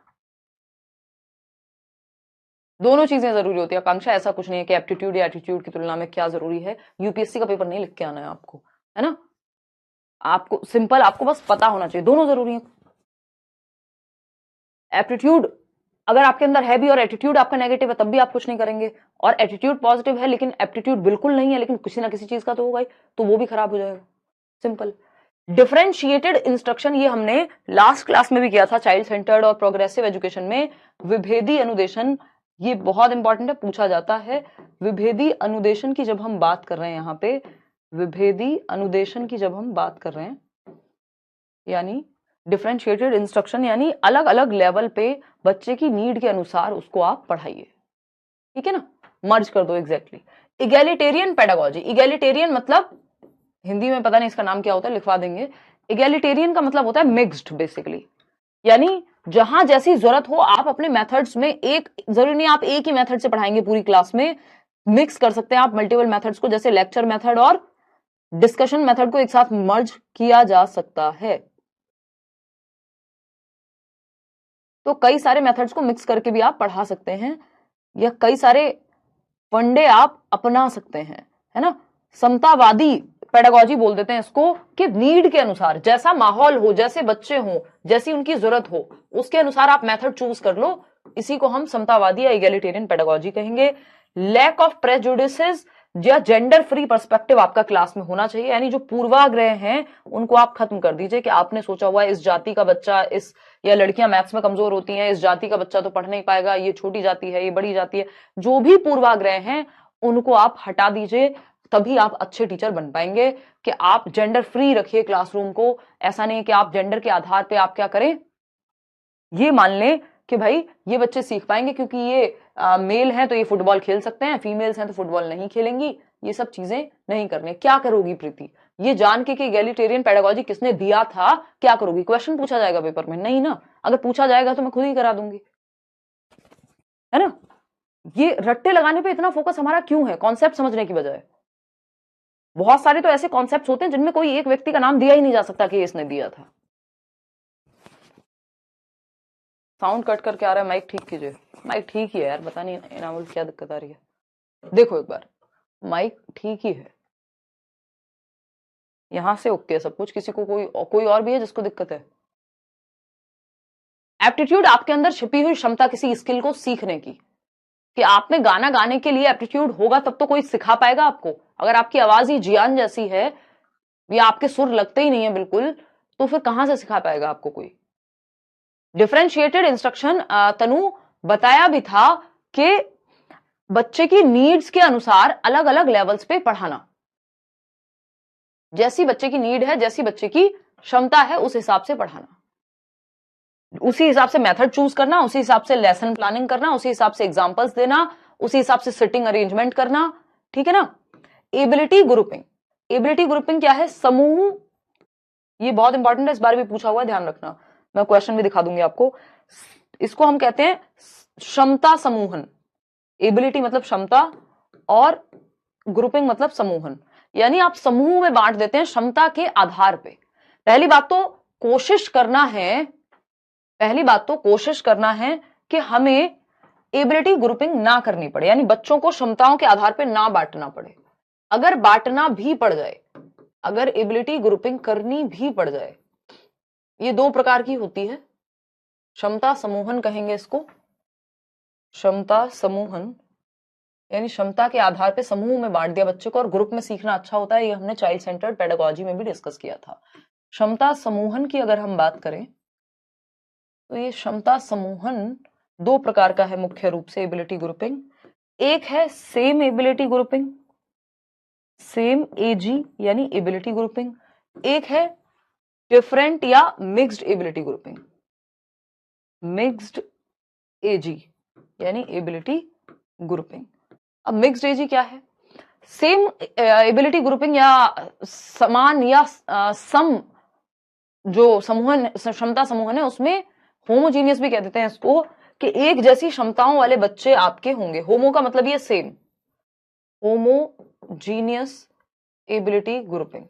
S1: दोनों चीजें जरूरी होती है आकांक्षा, ऐसा कुछ नहीं है कि एप्टीट्यूड या एटीट्यूड की तुलना में क्या जरूरी है। यूपीएससी का पेपर नहीं लिख के आना है आपको, है ना। आपको सिंपल, आपको बस पता होना चाहिए, दोनों जरूरी है। एप्टीट्यूड अगर आपके अंदर है भी और एटीट्यूड आपका नेगेटिव है, तब भी आप कुछ नहीं करेंगे। और एटीट्यूड पॉजिटिव है लेकिन एप्टीट्यूड बिल्कुल नहीं है, लेकिन किसी ना किसी चीज का तो होगा ही, तो वो भी खराब हो जाएगा। सिंपल। डिफरेंशिएटेड इंस्ट्रक्शन, ये हमने लास्ट क्लास में भी किया था, चाइल्ड सेंटर्ड और प्रोग्रेसिव एजुकेशन में। विभेदी अनुदेशन, ये बहुत इंपॉर्टेंट है, पूछा जाता है। विभेदी अनुदेशन की जब हम बात कर रहे हैं, यहाँ पे विभेदी अनुदेशन की जब हम बात कर रहे हैं, यानी डिफरेंशिएटेड इंस्ट्रक्शन, यानी अलग अलग लेवल पे बच्चे की नीड के अनुसार उसको आप पढ़ाइए, ठीक है ना। मर्ज कर दो, एग्जैक्टली। इगैलिटेरियन पेडागोजी, इगैलिटेरियन मतलब हिंदी में पता नहीं इसका नाम क्या होता है, लिखवा देंगे। इगैलिटेरियन का मतलब होता है मिक्स्ड बेसिकली, यानी जहां जैसी जरूरत हो आप अपने मेथड्स में, एक जरूरी नहीं आप एक ही मेथड से पढ़ाएंगे पूरी क्लास में, मिक्स कर सकते हैं आप मल्टीपल मेथड्स को, जैसे लेक्चर मेथड और डिस्कशन मेथड को एक साथ मर्ज किया जा सकता है। तो कई सारे मेथड्स को मिक्स करके भी आप पढ़ा सकते हैं, या कई सारे फंडे आप अपना सकते हैं, है ना। समतावादी पेडागोजी बोल देते हैं इसको, कि नीड के अनुसार, जैसा माहौल हो, जैसे बच्चे हो, जैसी उनकी जरूरत हो, उसके अनुसार आप मेथड चूज कर लो। इसी को हम समतावादी या इगैलिटेरियन पेडागोजी कहेंगे। लैक ऑफ प्रेजुडिसेस या जेंडर फ्री पर्सपेक्टिव आपका क्लास में होना चाहिए, यानी जो पूर्वाग्रह हैं उनको आप खत्म कर दीजिए, कि आपने सोचा हुआ है इस जाति का बच्चा, इस या लड़कियां मैथ्स में कमजोर होती हैं, इस जाति का बच्चा तो पढ़ नहीं पाएगा, ये छोटी जाति है, ये बड़ी जाति है, जो भी पूर्वाग्रह हैं उनको आप हटा दीजिए, तभी आप अच्छे टीचर बन पाएंगे। कि आप जेंडर फ्री रखिए क्लासरूम को, ऐसा नहीं है कि आप जेंडर के आधार पे आप क्या करें, ये मान लें कि भाई ये बच्चे सीख पाएंगे क्योंकि ये मेल हैं तो ये फुटबॉल खेल सकते हैं, फीमेल्स हैं तो फुटबॉल नहीं खेलेंगी, ये सब चीजें नहीं करने। क्या करोगी प्रीति, ये जान के कि एगैलिटेरियन पेडागोजी किसने दिया था, क्या करोगी? क्वेश्चन पूछा जाएगा पेपर में? नहीं ना। अगर पूछा जाएगा तो मैं खुद ही करा दूंगी, है ना। ये रट्टे लगाने पे इतना फोकस हमारा क्यों है, कॉन्सेप्ट समझने की बजाय? बहुत सारे तो ऐसे कॉन्सेप्ट होते हैं जिनमें कोई एक व्यक्ति का नाम दिया ही नहीं जा सकता कि इसने दिया था। साउंड कट करके आ रहा है, माइक ठीक कीजिए। माइक ठीक ही है यार, पता नहीं इनामुल क्या दिक्कत आ रही है। देखो एक बार, माइक ठीक ही है, यहां से ओके सब कुछ। किसी को कोई और भी है जिसको दिक्कत है? एप्टीट्यूड आपके अंदर छिपी हुई क्षमता किसी स्किल को सीखने की, कि आप में गाना गाने के लिए एप्टीट्यूड होगा तब तो कोई सिखा पाएगा आपको। अगर आपकी आवाज ही जियान जैसी है ये आपके सुर लगते ही नहीं है बिल्कुल, तो फिर कहां से सिखा पाएगा आपको कोई। डिफरेंशिएटेड इंस्ट्रक्शन तनु बताया भी था कि बच्चे की नीड्स के अनुसार अलग अलग लेवल्स पे पढ़ाना, जैसी बच्चे की नीड है, जैसी बच्चे की क्षमता है, उस हिसाब से पढ़ाना, उसी हिसाब से मेथड चूज करना, उसी हिसाब से लेसन प्लानिंग करना, उसी हिसाब से एग्जांपल्स देना, उसी हिसाब से सिटिंग अरेंजमेंट करना, ठीक है ना। एबिलिटी ग्रुपिंग, एबिलिटी ग्रुपिंग क्या है? समूह, ये बहुत इंपॉर्टेंट है, इस बार भी पूछा हुआ है, ध्यान रखना, मैं क्वेश्चन भी दिखा दूंगी आपको। इसको हम कहते हैं क्षमता समूहन। एबिलिटी मतलब क्षमता और ग्रुपिंग मतलब समूहन, यानी आप समूह में बांट देते हैं क्षमता के आधार पे। पहली बात तो कोशिश करना है, पहली बात तो कोशिश करना है कि हमें एबिलिटी ग्रुपिंग ना करनी पड़े, यानी बच्चों को क्षमताओं के आधार पे ना बांटना पड़े। अगर बांटना भी पड़ जाए, अगर एबिलिटी ग्रुपिंग करनी भी पड़ जाए, ये दो प्रकार की होती है, क्षमता समूहन कहेंगे इसको, क्षमता समूहन, यानी क्षमता के आधार पे समूह में बांट दिया बच्चे को और ग्रुप में सीखना अच्छा होता है, ये हमने चाइल्ड सेंटर्ड पेडागोजी में भी डिस्कस किया था। क्षमता समूहन की अगर हम बात करें तो ये क्षमता समूहन दो प्रकार का है मुख्य रूप से एबिलिटी ग्रुपिंग। एक है सेम एबिलिटी ग्रुपिंग, सेम एजी यानी एबिलिटी ग्रुपिंग, एक है डिफरेंट या मिक्स्ड एबिलिटी ग्रुपिंग, मिक्स्ड एजी यानी एबिलिटी ग्रुपिंग। अब मिक्स्ड एजी क्या है? सेम एबिलिटी ग्रुपिंग या समान या सम जो समूहन, क्षमता समूहन है, उसमें होमोजीनियस भी कह देते हैं इसको, कि एक जैसी क्षमताओं वाले बच्चे आपके होंगे। होमो का मतलब ये सेम, होमोजीनियस एबिलिटी ग्रुपिंग,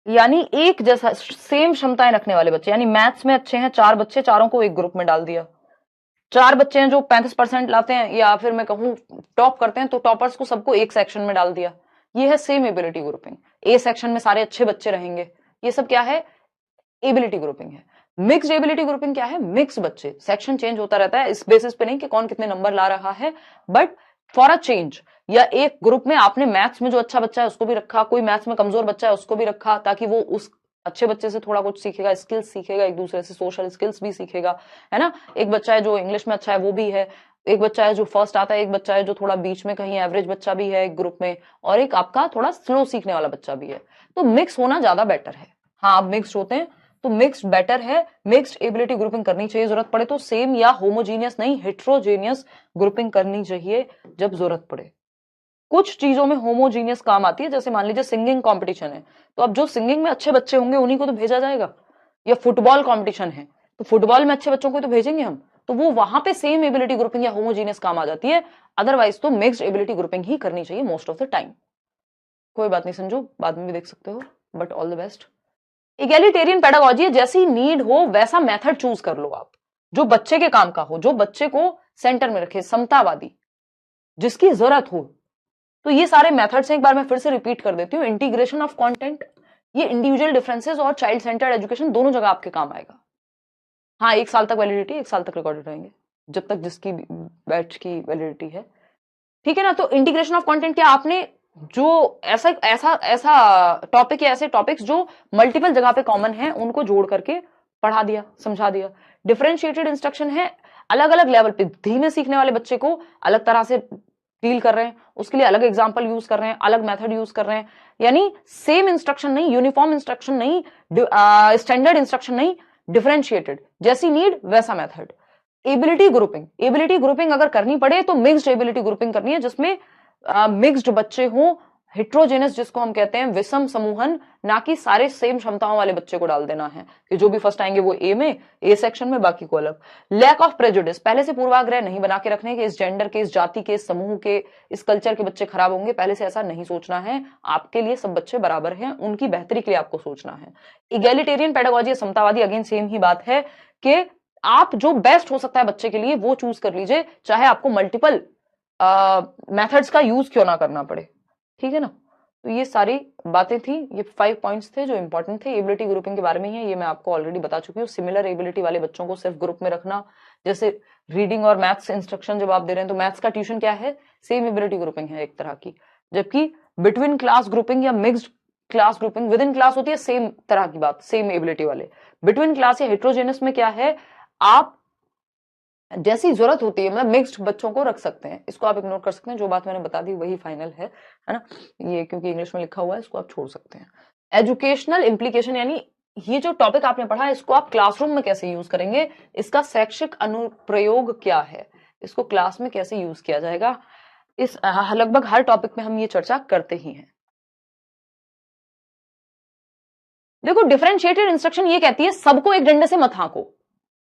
S1: यानी एक जैसा सेम क्षमताएं रखने वाले बच्चे, यानी मैथ्स में अच्छे हैं 4 बच्चे, चारों को एक ग्रुप में डाल दिया। 4 बच्चे हैं जो 35% लाते हैं, या फिर मैं कहूं टॉप करते हैं, तो टॉपर्स को सबको एक सेक्शन में डाल दिया। ये है same ability grouping. A section में सारे अच्छे बच्चे रहेंगे, ये सब क्या है? एबिलिटी ग्रुपिंग है। मिक्स्ड एबिलिटी ग्रुपिंग क्या है? मिक्स बच्चे, सेक्शन चेंज होता रहता है, इस बेसिस पे नहीं कि कौन कितने नंबर ला रहा है, बट फॉर अ चेंज, या एक ग्रुप में आपने मैथ्स में जो अच्छा बच्चा है उसको भी रखा, कोई मैथ्स में कमजोर बच्चा है उसको भी रखा, ताकि वो उस अच्छे बच्चे से थोड़ा कुछ सीखेगा, स्किल्स सीखेगा, एक दूसरे से सोशल स्किल्स भी सीखेगा, है ना। एक बच्चा है जो इंग्लिश में अच्छा है वो भी है, एक बच्चा है जो फर्स्ट आता है, एक बच्चा है जो थोड़ा बीच में कहीं एवरेज बच्चा भी है एक ग्रुप में, और एक आपका थोड़ा स्लो सीखने वाला बच्चा भी है। तो मिक्स होना ज्यादा बेटर है। हाँ, आप मिक्स होते हैं तो मिक्स्ड बेटर है, मिक्स्ड एबिलिटी ग्रुपिंग करनी चाहिए, जरूरत पड़े तो सेम या होमोजीनियस नहीं, हेट्रोजीनियस ग्रुपिंग करनी चाहिए जब जरूरत पड़े। कुछ चीजों में होमोजीनियस काम आती है, जैसे मान लीजिए सिंगिंग कंपटीशन है, तो अब जो सिंगिंग में अच्छे बच्चे होंगे उन्हीं को तो भेजा जाएगा, या फुटबॉल कंपटीशन है तो फुटबॉल में अच्छे बच्चों को तो भेजेंगे हम, तो वो वहां पे सेम एबिलिटी ग्रुपिंग या होमोजीनियस काम आ जाती है। अदरवाइज तो मिक्स्ड एबिलिटी ग्रुपिंग ही करनी चाहिए मोस्ट ऑफ द टाइम। कोई बात नहीं संजू, बाद में भी देख सकते हो, but all the best. Egalitarian pedagogy है, जैसी नीड हो वैसा मेथड चूज कर लो आप, जो बच्चे के काम का हो, जो बच्चे को सेंटर में रखे, समतावादी, जिसकी जरूरत हो। तो ये सारे मेथड्स हैं, एक बार मैं फिर से रिपीट कर देती हूँ। इंटीग्रेशन ऑफ कंटेंट, ये इंडिविजुअल डिफरेंसेस और चाइल्ड सेंटर्ड एजुकेशन दोनों जगह आपके काम आएगा। हाँ, 1 साल तक वैलिडिटी, 1 साल तक रिकॉर्डेड रहेंगे, जब तक जिसकी बैच की वैलिडिटी है, ठीक है ना। तो इंटीग्रेशन ऑफ कंटेंट क्या, आपने जो ऐसा ऐसा ऐसा टॉपिक या ऐसे टॉपिक्स जो मल्टीपल जगह पे कॉमन है उनको जोड़ करके पढ़ा दिया, समझा दिया। डिफरेंशिएटेड इंस्ट्रक्शन है, अलग अलग लेवल पे धीमे सीखने वाले बच्चे को अलग तरह से डील कर रहे हैं, उसके लिए अलग एग्जाम्पल यूज कर रहे हैं, अलग मेथड यूज कर रहे हैं, यानी सेम इंस्ट्रक्शन नहीं, यूनिफॉर्म इंस्ट्रक्शन नहीं, स्टैंडर्ड इंस्ट्रक्शन नहीं, डिफरेंशिएटेड, जैसी नीड वैसा method. Ability grouping, ability grouping अगर करनी पड़े तो मिक्स्ड एबिलिटी ग्रुपिंग करनी है, जिसमें मिक्स्ड बच्चे हों, हेट्रोजेनस जिसको हम कहते हैं, विषम समूहन, ना कि सारे सेम क्षमताओं वाले बच्चे को डाल देना है कि जो भी फर्स्ट आएंगे वो ए में, ए सेक्शन में, बाकी को अलग। लैक ऑफ प्रेजुडिस, पहले से पूर्वाग्रह नहीं बना के रखने के इस जेंडर के, इस जाति के, इस समूह के, इस कल्चर के बच्चे खराब होंगे, पहले से ऐसा नहीं सोचना है। आपके लिए सब बच्चे बराबर हैं, उनकी बेहतरी के लिए आपको सोचना है। इगैलिटेरियन पेडागोजी, समतावादी, अगेन सेम ही बात है कि आप जो बेस्ट हो सकता है बच्चे के लिए वो चूज कर लीजिए, चाहे आपको मल्टीपल मेथड्स का यूज क्यों ना करना पड़े, ठीक है ना। तो ये सारी बातें थी, ये 5 पॉइंट्स थे जो इंपॉर्टेंट थे एबिलिटी ग्रुपिंग के बारे में ही है, ये मैं आपको ऑलरेडी बता चुकी हूँ। सिमिलर एबिलिटी वाले बच्चों को सिर्फ ग्रुप में रखना, जैसे रीडिंग और मैथ्स इंस्ट्रक्शन जब आप दे रहे हैं तो मैथ्स का ट्यूशन क्या है, सेम एबिलिटी ग्रुपिंग है एक तरह की। जबकि बिटवीन क्लास ग्रुपिंग या mixed class grouping, with in class होती है सेम तरह की बात, सेम एबिलिटी वाले। बिटवीन क्लास या हेट्रोजेनस में क्या है, आप जैसी जरूरत होती है, मतलब मिक्स्ड बच्चों को रख सकते हैं, इसको आप इग्नोर कर सकते हैं, जो बात मैंने बता दी वही फाइनल है ना, ये क्योंकि इंग्लिश में लिखा हुआ है इसको आप छोड़ सकते हैं। एजुकेशनल इम्प्लीकेशन, यानी ये जो टॉपिक आपने पढ़ा इसको आप क्लासरूम में कैसे यूज करेंगे, इसका शैक्षिक अनुप्रयोग क्या है, इसको क्लास में कैसे यूज किया जाएगा, इस लगभग हर टॉपिक में हम ये चर्चा करते ही हैं। देखो डिफरेंशिएटेड इंस्ट्रक्शन ये कहती है सबको एक डंडे से मत हांको।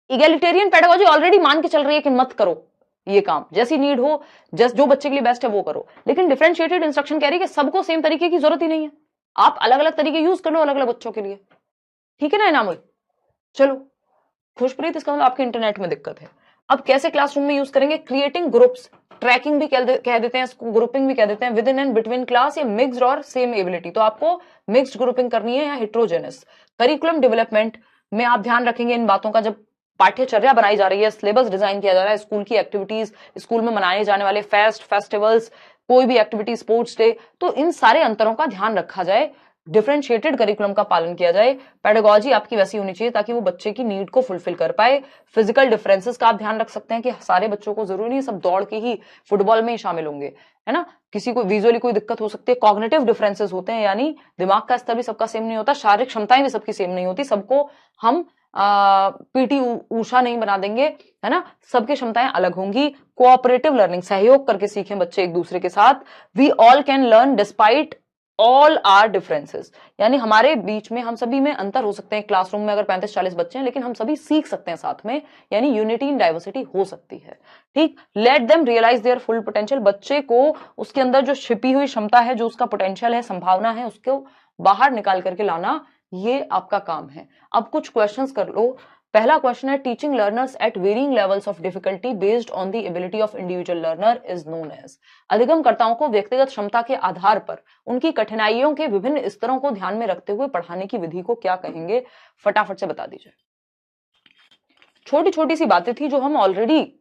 S1: इगैलिटेरियन पेडागोजी ऑलरेडी मान के चल रही है कि मत करो ये काम, जैसी नीड हो, जस्ट जो बच्चे के लिए बेस्ट है वो करो। लेकिन डिफरेंशिएटेड इंस्ट्रक्शन कह रही है कि सबको सेम तरीके की जरूरत ही नहीं है, आप अलग अलग तरीके यूज कर लो अलग अलग बच्चों के लिए। ठीक है ना इनामुल? चलो खुशप्रीत, इसका मतलब आपके इंटरनेट में दिक्कत है। अब कैसे क्लासरूम में यूज करेंगे, क्रिएटिंग ग्रुप्स, ट्रैकिंग भी कह देते हैं, ग्रुपिंग भी कह देते हैं, with in and between class या मिक्स्ड और सेम एबिलिटी। तो आपको मिक्स्ड ग्रुपिंग करनी है या हेट्रोजेनस। करिकुलम डेवलपमेंट में आप ध्यान रखेंगे इन बातों का, जब पाठ्यचर्या बनाई जा रही है, सिलेबस डिजाइन किया जा रहा है, स्कूल की एक्टिविटीज, स्कूल में मनाए जाने वाले फेस्टिवल्स, कोई भी एक्टिविटी, स्पोर्ट्स डे, तो इन सारे अंतरों का ध्यान रखा जाए, डिफरेंशिएटेड करिकुलम का पालन किया जाए। पेडागोजी आपकी वैसी होनी चाहिए ताकि वो बच्चे की नीड को फुलफिल कर पाए। फिजिकल डिफरेंसेस का आप ध्यान रख सकते हैं कि सारे बच्चों को जरूरी नहीं सब दौड़ के ही फुटबॉल में ही शामिल होंगे, है ना, किसी को विजुअली कोई दिक्कत हो सकती है। कॉग्निटिव डिफरेंसेस होते हैं, यानी दिमाग का स्तर भी सबका सेम नहीं होता, शारीरिक क्षमताएं भी सबकी सेम नहीं होती, सबको हम पीटी ऊषा नहीं बना देंगे, है ना, सबकी क्षमताएं अलग होंगी। कोऑपरेटिव लर्निंग, सहयोग करके सीखें बच्चे एक दूसरे के साथ। We all can learn despite all our differences, यानी हमारे बीच में हम सभी में अंतर हो सकते हैं, क्लासरूम में अगर 35-40 बच्चे हैं लेकिन हम सभी सीख सकते हैं साथ में, यानी यूनिटी इन डाइवर्सिटी हो सकती है। ठीक, let them realise their full potential, बच्चे को उसके अंदर जो छिपी हुई क्षमता है, जो उसका पोटेंशियल है, संभावना है, उसको बाहर निकाल करके लाना, ये आपका काम है। अब कुछ क्वेश्चंस कर लो। पहला क्वेश्चन है, teaching learners at varying levels of difficulty based on the ability of individual learner is known as. अधिगमकर्ताओं को व्यक्तिगत क्षमता के आधार पर उनकी कठिनाइयों के विभिन्न स्तरों को ध्यान में रखते हुए पढ़ाने की विधि को क्या कहेंगे, फटाफट से बता दीजिए। छोटी छोटी सी बातें थी जो हम already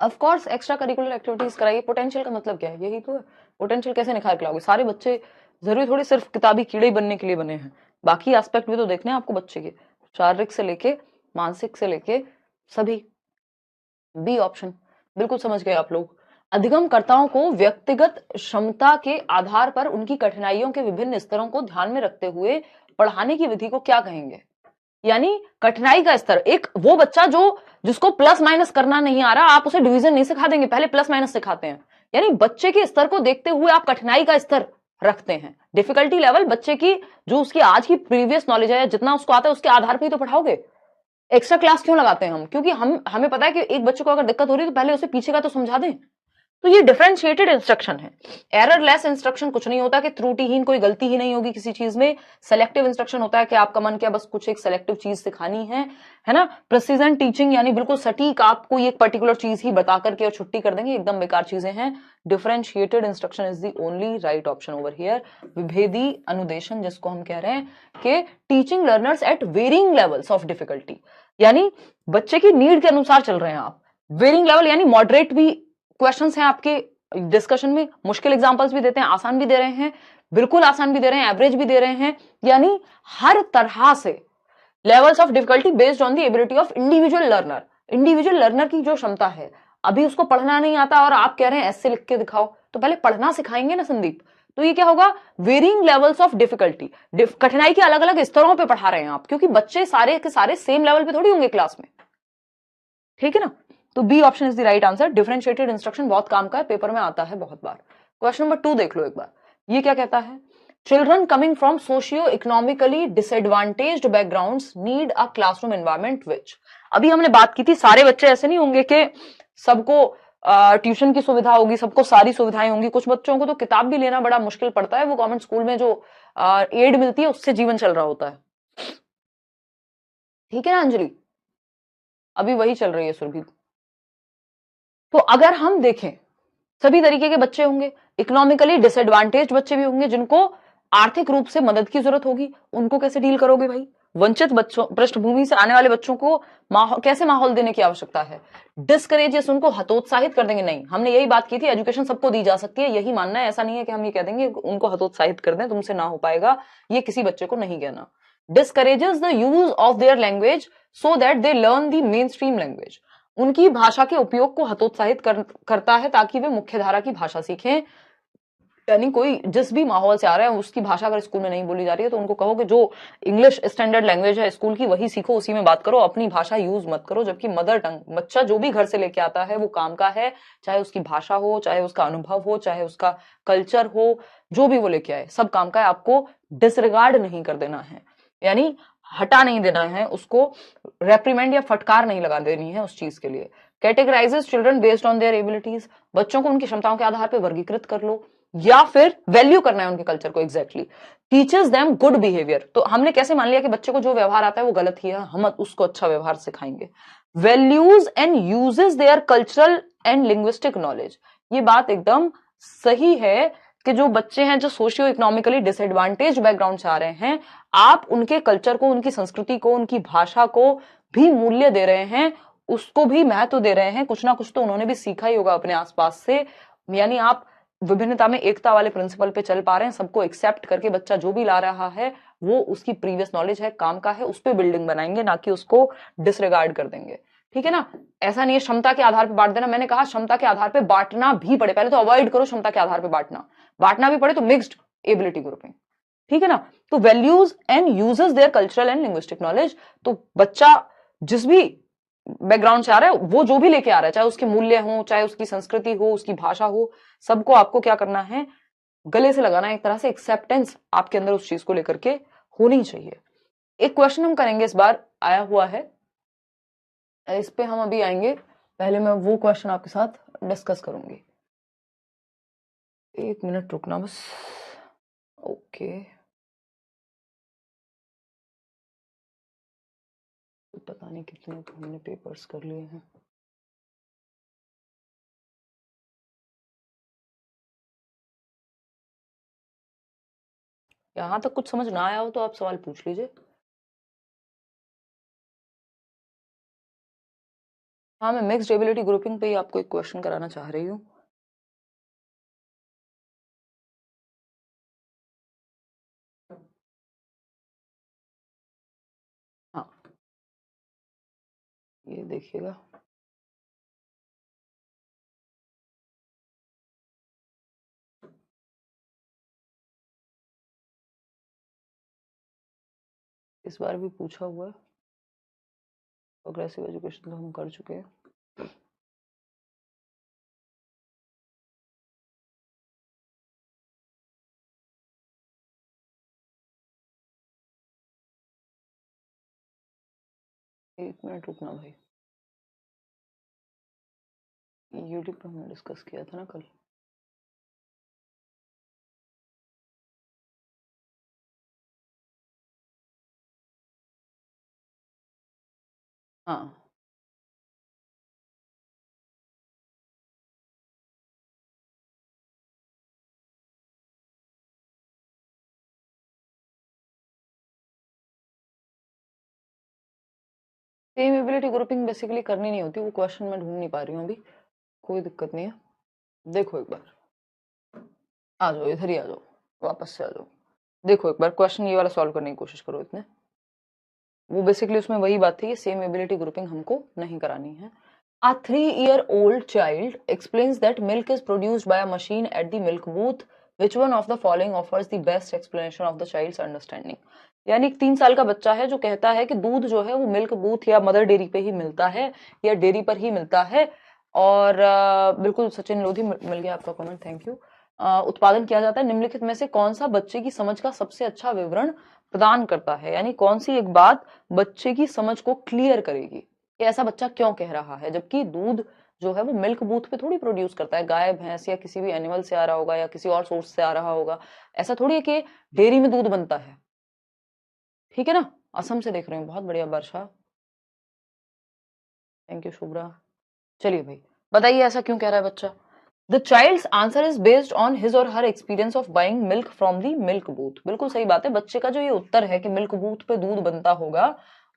S1: of course extra curricular activities कराइए। पोटेंशियल का मतलब क्या है, यही तो है। पोटेंशियल कैसे निखार के लाओगे, सारे बच्चे जरूरी थोड़ी सिर्फ किताबी कीड़े बनने के लिए बने हैं, बाकी एस्पेक्ट भी तो देखने हैं आपको बच्चे के, शारीरिक से लेके मानसिक से लेके सभी। बी ऑप्शन बिल्कुल समझ गए आप लोग। अधिगमकर्ताओं को व्यक्तिगत क्षमता के आधार पर उनकी कठिनाइयों के विभिन्न स्तरों को ध्यान में रखते हुए पढ़ाने की विधि को क्या कहेंगे, यानी कठिनाई का स्तर। एक वो बच्चा जो जिसको प्लस माइनस करना नहीं आ रहा, आप उसे डिवीजन नहीं सिखा देंगे, पहले प्लस माइनस सिखाते हैं, यानी बच्चे के स्तर को देखते हुए आप कठिनाई का स्तर रखते हैं, डिफिकल्टी लेवल बच्चे की जो उसकी आज की प्रीवियस नॉलेज है, जितना उसको आता है उसके आधार पर ही तो पढ़ाओगे। एक्स्ट्रा क्लास क्यों लगाते हैं हम, क्योंकि हमें पता है कि एक बच्चे को अगर दिक्कत हो रही है तो पहले उसे पीछे का तो समझा दें। तो ये डिफरेंशिएटेड इंस्ट्रक्शन है। एररलेस इंस्ट्रक्शन कुछ नहीं होता कि त्रुटिहीन, कोई गलती ही नहीं होगी किसी चीज में। सेलेक्टिव इंस्ट्रक्शन होता है कि आपका मन क्या बस कुछ एक सेलेक्टिव चीज सिखानी है ना। प्रिसीजन टीचिंग यानी बिल्कुल सटीक, आपको एक पर्टिकुलर चीज ही बता करके और छुट्टी कर देंगे, एकदम बेकार चीजें हैं। Differentiated instruction is the only right option over here. विभेदी अनुदेशन जिसको हम कह रहे हैं कि teaching learners at varying levels of difficulty, यानी बच्चे की नीड के अनुसार चल रहे हैं आप। वेरिंग लेवल यानी मॉडरेट भी क्वेश्चंस हैं आपके डिस्कशन में, मुश्किल एग्जांपल्स भी देते हैं, आसान भी दे रहे हैं, बिल्कुल आसान भी दे रहे हैं, एवरेज भी दे रहे हैं, यानी हर तरह से levels of difficulty based on the ability of individual learner. Individual learner की जो क्षमता है, अभी उसको पढ़ना नहीं आता और आप कह रहे हैं ऐसे लिख के दिखाओ, तो पहले पढ़ना सिखाएंगे ना संदीप। तो ये क्या होगा, वेरिंग लेवल्स ऑफ डिफिकल्टी, कठिनाई के अलग अलग स्तरों पे पढ़ा रहे हैं आप, क्योंकि बच्चे सारे के सारे सेम लेवल पे थोड़ी होंगे क्लास में। ठीक है ना, तो B option is the right answer. Differentiated instruction बहुत काम का है, पेपर में आता है बहुत बार। क्वेश्चन नंबर 2 देख लो एक बार, ये क्या कहता है, children coming from socio economically disadvantaged backgrounds need a classroom environment which. अभी हमने बात की थी सारे बच्चे ऐसे नहीं होंगे कि सबको ट्यूशन की सुविधा होगी, सबको सारी सुविधाएं होंगी। कुछ बच्चों को तो किताब भी लेना बड़ा मुश्किल पड़ता है, वो गवर्नमेंट स्कूल में जो एड मिलती है उससे जीवन चल रहा होता है। ठीक है ना अंजलि, अभी वही चल रही है सुरभि। तो अगर हम देखें सभी तरीके के बच्चे होंगे, इकोनॉमिकली डिसएडवांटेज बच्चे भी होंगे जिनको आर्थिक रूप से मदद की जरूरत होगी, उनको कैसे डील करोगे भाई? वंचित बच्चों, पृष्ठभूमि से आने वाले बच्चों को कैसे माहौल देने की आवश्यकता है? डिस्करेजियस, उनको हतोत्साहित कर देंगे? नहीं, हमने यही बात की थी, एजुकेशन सबको दी जा सकती है, यही मानना है। ऐसा नहीं है कि हम ये कह देंगे उनको हतोत्साहित कर दें, तुमसे ना हो पाएगा, ये किसी बच्चे को नहीं कहना। Discourages the use of their language so that they learn the main stream language, उनकी भाषा के उपयोग को हतोत्साहित करता है ताकि वे मुख्यधारा की भाषा सीखें। यानी कोई जिस भी माहौल से आ रहा है उसकी भाषा अगर स्कूल में नहीं बोली जा रही है तो उनको कहो कि जो इंग्लिश स्टैंडर्ड लैंग्वेज है स्कूल की वही सीखो, उसी में बात करो, अपनी भाषा यूज मत करो। जबकि मदर टंग बच्चा जो भी घर से लेके आता है वो काम का है, चाहे उसकी भाषा हो, चाहे उसका अनुभव हो, चाहे उसका कल्चर हो, जो भी वो लेके आए सब काम का है। आपको डिसरिगार्ड नहीं कर देना है, यानी हटा नहीं देना है उसको, रेप्रीमेंड या फटकार नहीं लगा देनी है उस चीज के लिए। Categorises children based on their abilities, बच्चों को उनकी क्षमताओं के आधार पर वर्गीकृत कर लो, या फिर वैल्यू करना है उनके कल्चर को। Exactly teachers them good behaviour, तो हमने कैसे मान लिया कि बच्चे को जो व्यवहार आता है वो गलत ही है, हम उसको अच्छा व्यवहार सिखाएंगे। Values and uses their cultural and linguistic knowledge, ये बात एकदम सही है कि जो बच्चे हैं जो सोशियो इकोनॉमिकली डिसएडवांटेज बैकग्राउंड से आ रहे हैं, आप उनके कल्चर को, उनकी संस्कृति को, उनकी भाषा को भी मूल्य दे रहे हैं, उसको भी महत्व दे रहे हैं। कुछ ना कुछ तो उन्होंने भी सीखा ही होगा अपने आसपास से, यानी आप विभिन्नता में एकता वाले प्रिंसिपल पे चल पा रहे हैं। सबको एक्सेप्ट करके बच्चा जो भी ला रहा है वो उसकी प्रीवियस नॉलेज है, काम का है, उस पर बिल्डिंग बनाएंगे, ना कि उसको डिसरिगार्ड कर देंगे। ठीक है ना? ऐसा नहीं है क्षमता के आधार पर बांट देना, मैंने कहा क्षमता के आधार पर बांटना भी पड़े, पहले तो अवॉइड करो क्षमता के आधार पर बांटना भी पड़े तो मिक्स्ड एबिलिटी ग्रुपिंग। ठीक है ना? तो values and uses their cultural and linguistic knowledge, तो बच्चा जिस भी बैकग्राउंड से आ रहा है वो जो भी लेके आ रहा है, चाहे उसके मूल्य हो, चाहे उसकी संस्कृति हो, उसकी भाषा हो, सबको आपको क्या करना है? गले से लगाना, एक तरह से एक्सेप्टेंस आपके अंदर उस चीज को लेकर के होनी चाहिए। एक क्वेश्चन हम करेंगे इस बार आया हुआ है, इस पे हम अभी आएंगे, पहले मैं वो क्वेश्चन आपके साथ डिस्कस करूंगी। एक मिनट रुकना बस। ओके, पता नहीं कितने तो हमने पेपर्स कर लिए हैं। यहां तक कुछ समझ ना आया हो तो आप सवाल पूछ लीजिए। हाँ, मैं मिक्स्ड एबिलिटी ग्रुपिंग पे ही आपको एक क्वेश्चन कराना चाह रही हूँ। हाँ, ये देखिएगा, इस बार भी पूछा हुआ है। प्रोग्रेसिव एजुकेशन तो हम कर चुके हैं। एक मिनट रुकना भाई, यूट्यूब पे हमने डिस्कस किया था ना कल। हाँ, सेम एबिलिटी ग्रुपिंग बेसिकली करनी नहीं होती, वो क्वेश्चन मैं ढूंढ नहीं पा रही हूँ अभी, कोई दिक्कत नहीं है। देखो एक बार, आ जाओ इधर ही आ जाओ, वापस से आ जाओ। देखो एक बार क्वेश्चन ये वाला सॉल्व करने की कोशिश करो इतने। वो बेसिकली उसमें वही बात थी कि सेम एबिलिटी ग्रुपिंग हमको नहीं करानी है। A 3-year-old child explains that milk is produced by a machine at the milk booth. Which one of the following offers the best explanation of the child's understanding? यानी 3 साल का बच्चा है जो कहता है कि दूध जो है वो मिल्क बूथ या मदर डेयरी पे ही मिलता है या डेयरी पर ही मिलता है। और बिल्कुल सचिन लोधी मिल गया आपका कमेंट, थैंक यू। उत्पादन किया जाता है, निम्नलिखित में से कौन सा बच्चे की समझ का सबसे अच्छा विवरण प्रदान करता है? यानी कौन सी एक बात बच्चे की समझ को क्लियर करेगी कि ऐसा बच्चा क्यों कह रहा है, जबकि दूध जो है वो मिल्क बूथ पे थोड़ी प्रोड्यूस करता है, गाय भैंस या किसी भी एनिमल से आ रहा होगा या किसी और सोर्स से आ रहा होगा। ऐसा थोड़ी है कि डेयरी में दूध बनता है। ठीक है ना? असम से देख रहे हैं, बहुत बढ़िया वर्षा, थैंक यू शुभ्रा। चलिए भाई बताइए ऐसा क्यों कह रहा है बच्चा? The child's answer is based on his or her experience of buying milk from the milk booth. बिल्कुल सही बात है, बच्चे का जो ये उत्तर है कि मिल्क बूथ पे दूध बनता होगा,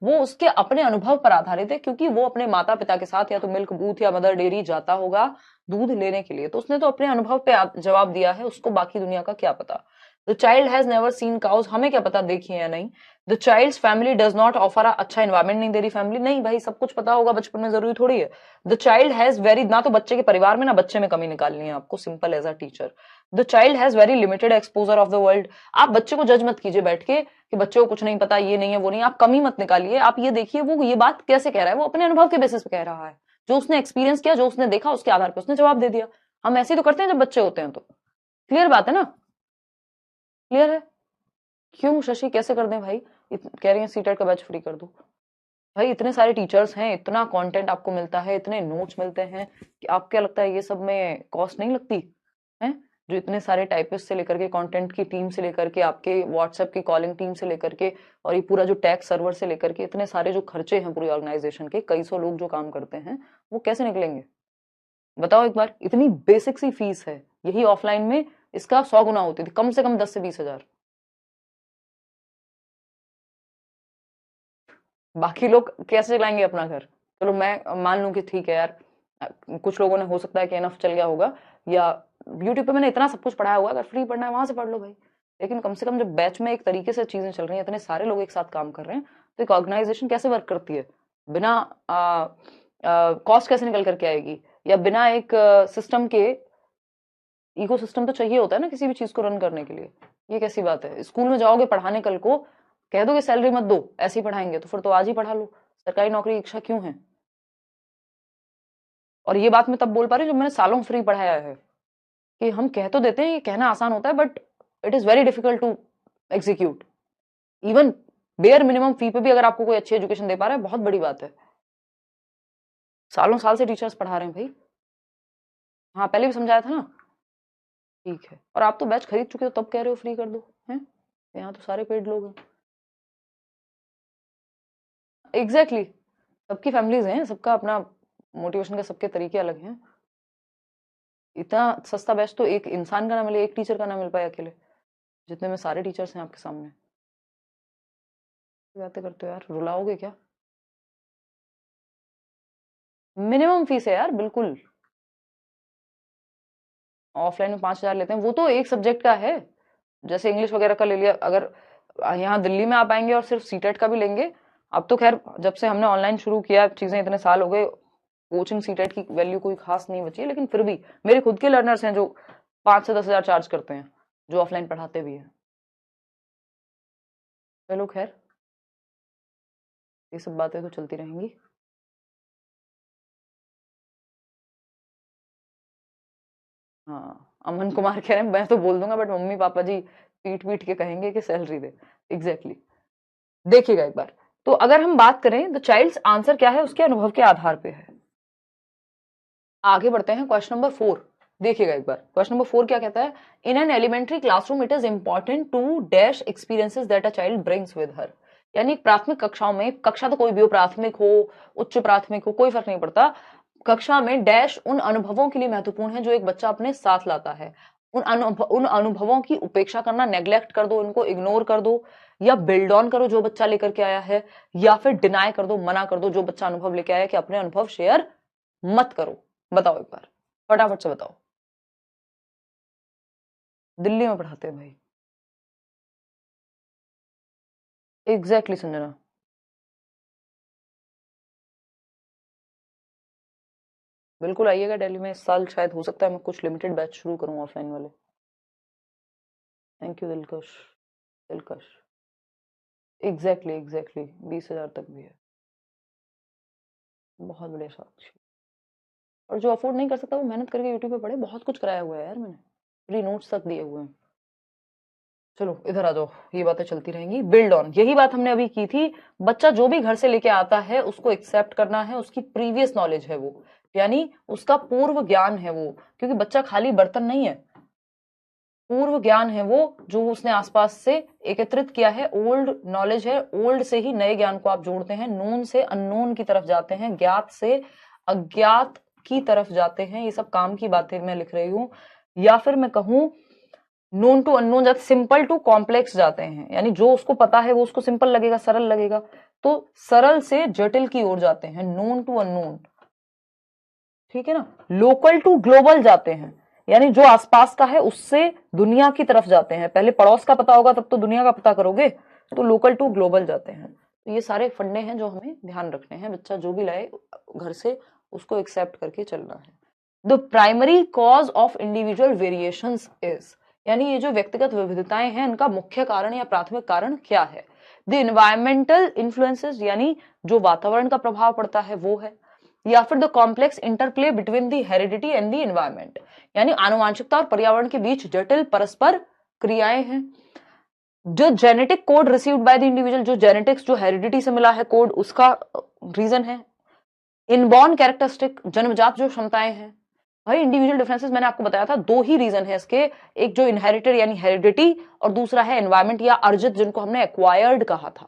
S1: वो उसके अपने अनुभव पर आधारित है, क्योंकि वो अपने माता पिता के साथ या तो मिल्क बूथ या मदर डेयरी जाता होगा दूध लेने के लिए, तो उसने तो अपने अनुभव पे जवाब दिया है, उसको बाकी दुनिया का क्या पता। The child has never seen cows, हमें क्या पता देखी है या नहीं। The child's family does not offer अच्छा एनवायरमेंट, नहीं दे रही फैमिली, नहीं भाई सब कुछ पता होगा बचपन में, जरूरी थोड़ी है। द चाइल्ड हैज वेरी, ना तो बच्चे के परिवार में ना बच्चे में कमी निकालनी है आपको, simple as a teacher. The child has very limited exposure of the world. आप बच्चे को जज मत कीजिए बैठ के कि बच्चे को कुछ नहीं पता, ये नहीं है वो नहीं, आप कमी मत निकालिए, आप ये देखिए वो ये बात कैसे कह रहा है, वो अपने अनुभव के बेसिस पे कह रहा है, जो उसने एक्सपीरियंस किया, जो उसने देखा, उसके आधार पर उसने जवाब दे दिया। हम ऐसे ही तो करते हैं जब बच्चे होते हैं तो। क्लियर बात है ना, क्लियर है। क्यों शशि कैसे कर दें भाई, कह रही है सीटेट का बैच फ्री कर दो। भाई इतने सारे टीचर्स हैं, इतना कंटेंट आपको मिलता है, इतने नोट्स मिलते हैं कि आपको क्या लगता है ये सब में कॉस्ट नहीं लगती है? जो इतने सारे टाइपिस्ट से लेकर के कंटेंट की टीम से लेकर के आपके व्हाट्सएप की कॉलिंग टीम से लेकर के और ये पूरा जो टैक्स सर्वर से लेकर के इतने सारे जो खर्चे हैं पूरी ऑर्गेनाइजेशन के, कई सौ लोग जो काम करते हैं, वो कैसे निकलेंगे बताओ एक बार। इतनी बेसिक सी फीस है, यही ऑफलाइन में इसका 100 गुना होती थी, कम से कम 10 से 20 हजार। बाकी लोग कैसे चलाएंगे अपना घर। चलो मैं मान लूं कि ठीक है यार, कुछ लोगों ने हो सकता है कि एनफ चल गया होगा, या यूट्यूब पे मैंने इतना सब कुछ पढ़ाया हुआ है, अगर फ्री पढ़ना है वहां से पढ़ लो भाई। लेकिन कम से कम जब बैच में एक तरीके से चीजें चल रही हैं, इतने सारे लोग एक साथ काम कर रहे हैं, तो एक ऑर्गेनाइजेशन कैसे वर्क करती है, बिना कॉस्ट कैसे निकल करके आएगी, या बिना एक सिस्टम के। इको सिस्टम तो चाहिए होता है ना किसी भी चीज को रन करने के लिए। ये कैसी बात है, स्कूल में जाओगे पढ़ाने, कल को कह दो कि सैलरी मत दो ऐसे ही पढ़ाएंगे, तो फिर तो आज ही पढ़ा लो, सरकारी नौकरी की इच्छा क्यों है। और ये बात मैं तब बोल पा रही हूँ जब मैंने सालों फ्री पढ़ाया है, कि हम कह तो देते हैं, ये कहना आसान होता है, but it is very difficult to execute. Even bare minimum fee पे भी अगर आपको कोई अच्छी एजुकेशन दे पा रहा है, बहुत बड़ी बात है। सालों साल से टीचर्स पढ़ा रहे हैं भाई। हाँ पहले भी समझाया था ना, ठीक है। और आप तो बैच खरीद चुके हो तब कह रहे हो फ्री कर दो, हैं यहाँ तो सारे पेड लोग हैं। एग्जैक्टली सबकी फैमिलीज हैं, सबका अपना मोटिवेशन का सबके तरीके अलग हैं। इतना सस्ता बैच तो एक इंसान का ना मिले, एक टीचर का ना मिल पाए अकेले, जितने में सारे टीचर्स हैं आपके सामने। बातें करते हो यार, रुलाओगे क्या। मिनिमम फीस है यार बिल्कुल। ऑफलाइन में 5,000 लेते हैं, वो तो एक सब्जेक्ट का है, जैसे इंग्लिश वगैरह का ले लिया। अगर यहाँ दिल्ली में आप आएंगे और सिर्फ सीटेट का भी लेंगे, अब तो खैर जब से हमने ऑनलाइन शुरू किया, चीजें इतने साल हो गए, कोचिंग सीटेट की वैल्यू कोई खास नहीं बची है, लेकिन फिर भी मेरे खुद के लर्नर्स हैं जो 5 से 10 हजार चार्ज करते हैं, जो ऑफलाइन पढ़ाते भी हैं। चलो खैर, ये सब बातें तो चलती रहेंगी। हाँ अमन कुमार कह रहे हैं मैं तो बोल दूंगा, बट मम्मी पापा जी पीट पीट के कहेंगे कि सैलरी दे। एग्जैक्टली देखिएगा एक बार, तो अगर हम बात करें द चाइल्ड्स आंसर क्या है, उसके अनुभव के आधार पे है। आगे बढ़ते हैं क्वेश्चन नंबर 4। देखिएगा एक बार क्वेश्चन नंबर 4 क्या कहता है। In an elementary classroom it is important to dash experiences that a child brings with her. यानी प्राथमिक कक्षाओं में, कक्षा तो कोई भी हो, प्राथमिक हो उच्च प्राथमिक हो कोई फर्क नहीं पड़ता, कक्षा में डैश उन अनुभवों के लिए महत्वपूर्ण है जो एक बच्चा अपने साथ लाता है। उन अनुभवों की उपेक्षा करना, नेग्लेक्ट कर दो, उनको इग्नोर कर दो, या बिल्ड ऑन करो जो बच्चा लेकर के आया है, या फिर डिनाई कर दो, मना कर दो जो बच्चा अनुभव लेके आया है कि अपने अनुभव शेयर मत करो। बताओ एक बार फटाफट से बताओ। दिल्ली में पढ़ाते हैं भाई। एग्जैक्टली संजना। बिल्कुल आइएगा दिल्ली में, इस साल शायद हो सकता है मैं कुछ लिमिटेड बैच शुरू करूं ऑफलाइन वाले। थैंक यू दिलकश। दिलकश एग्जैक्टली एग्जैक्टली 20,000 तक भी है, बहुत बढ़िया साक्षी। और जो अफोर्ड नहीं कर सकता वो मेहनत करके यूट्यूब पे पढ़े, बहुत कुछ कराया हुआ है यार मैंने, फ्री नोट्स तक दिए हुए हैं। चलो इधर आ जाओ, ये बातें चलती रहेंगी। बिल्ड ऑन, यही बात हमने अभी की थी। बच्चा जो भी घर से लेके आता है उसको एक्सेप्ट करना है, उसकी प्रीवियस नॉलेज है वो, यानी उसका पूर्व ज्ञान है वो, क्योंकि बच्चा खाली बर्तन नहीं है, पूर्व ज्ञान है वो जो उसने आसपास से एकत्रित किया है, ओल्ड नॉलेज है, ओल्ड से ही नए ज्ञान को आप जोड़ते हैं, नोन से अननोन की तरफ जाते हैं, ज्ञात से अज्ञात की तरफ जाते हैं, ये सब काम की बातें मैं लिख रही हूँ, या फिर मैं कहूँ नोन टू अननोन जाते, सिंपल टू कॉम्प्लेक्स जाते हैं, यानी जो उसको पता है वो उसको सिंपल लगेगा, सरल लगेगा, तो सरल से जटिल की ओर जाते हैं, नोन टू अननोन, ठीक है ना। लोकल टू ग्लोबल जाते हैं, यानी जो आसपास का है उससे दुनिया की तरफ जाते हैं, पहले पड़ोस का पता होगा तब तो दुनिया का पता करोगे, तो लोकल टू ग्लोबल जाते हैं। तो ये सारे फंडे हैं जो हमें ध्यान रखने हैं, बच्चा जो भी लाए घर से उसको एक्सेप्ट करके चलना है। The primary cause of individual variations is, यानी ये जो व्यक्तिगत विविधताएं हैं इनका मुख्य कारण या प्राथमिक कारण क्या है। द इन्वायरमेंटल इन्फ्लुएंसेस, यानी जो वातावरण का प्रभाव पड़ता है वो है, या फिर the complex interplay between the heredity and the environment, यानी आनुवांशिकता और पर्यावरण के बीच जटिल परस्पर क्रियाएं हैं। जो genetic code received by the individual, जो जेनेटिक्स जो हेरिडिटी से मिला है कोड, उसका रीजन है। इनबॉर्न कैरेक्टरिस्टिक, जन्मजात जो क्षमताएं हैं। भाई इंडिविजुअल डिफरेंसेस मैंने आपको बताया था, दो ही रीजन है इसके, एक जो इनहेरिटेड यानी हेरिडिटी, और दूसरा है एनवायरमेंट या अर्जित, जिनको हमने एक्वायर्ड कहा था।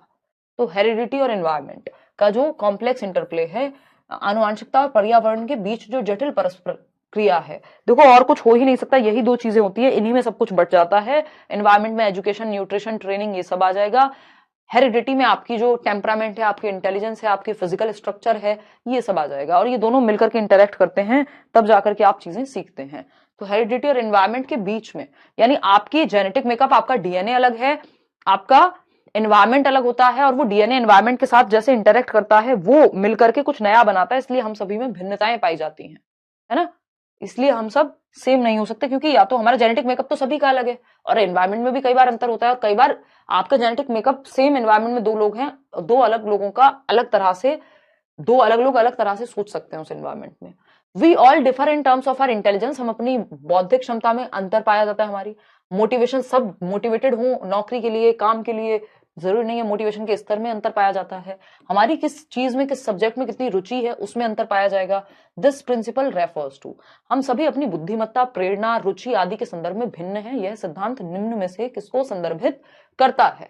S1: तो हेरिडिटी और एनवायरमेंट का जो कॉम्प्लेक्स इंटरप्ले है, आनुवांशिकता और पर्यावरण के बीच जो जटिल परस्पर क्रिया है, देखो और कुछ हो ही नहीं सकता, यही दो चीजें होती है, इन्हीं में सब कुछ बट जाता है। एनवायरमेंट में एजुकेशन, न्यूट्रिशन, ट्रेनिंग, ये सब आ जाएगा। हेरिडिटी में आपकी जो टेम्परामेंट है, आपकी इंटेलिजेंस है, आपकी फिजिकल स्ट्रक्चर है, ये सब आ जाएगा, और ये दोनों मिलकर के इंटरेक्ट करते हैं, तब जाकर के आप चीजें सीखते हैं। तो हेरिडिटी और एनवायरमेंट के बीच में, यानी आपकी जेनेटिक मेकअप, आपका डीएनए अलग है, आपका एनवायरमेंट अलग होता है, और वो डीएनए एनवायरमेंट के साथ जैसे इंटरेक्ट करता है वो मिलकर के कुछ नया बनाता है, इसलिए हम सभी में भिन्नताएं पाई जाती हैं, है ना। इसलिए हम सब सेम नहीं हो सकते, क्योंकि या तो हमारा जेनेटिक मेकअप तो सभी का अलग है, और एनवायरमेंट में भी कई बार अंतर होता है, और कई बार आपका जेनेटिक मेकअप सेम एनवायरमेंट में दो लोग हैं, दो अलग लोगों का अलग तरह से, दो अलग लोग अलग तरह से सोच सकते हैं उस एनवायरमेंट में। We all differ in terms of our intelligence, हम अपनी बौद्धिक क्षमता में अंतर पाया जाता है हमारी। मोटिवेशन, सब मोटिवेटेड हो नौकरी के लिए, काम के लिए, जरूरी नहीं है, मोटिवेशन के स्तर में अंतर पाया जाता है। हमारी किस चीज में, किस सब्जेक्ट में कितनी रुचि है, उसमें अंतर पाया जाएगा। दिस प्रिंसिपल रेफर्स टू, हम सभी अपनी बुद्धिमत्ता, प्रेरणा, रुचि आदि के संदर्भ में भिन्न हैं। यह सिद्धांत निम्न में से किसको संदर्भित करता है,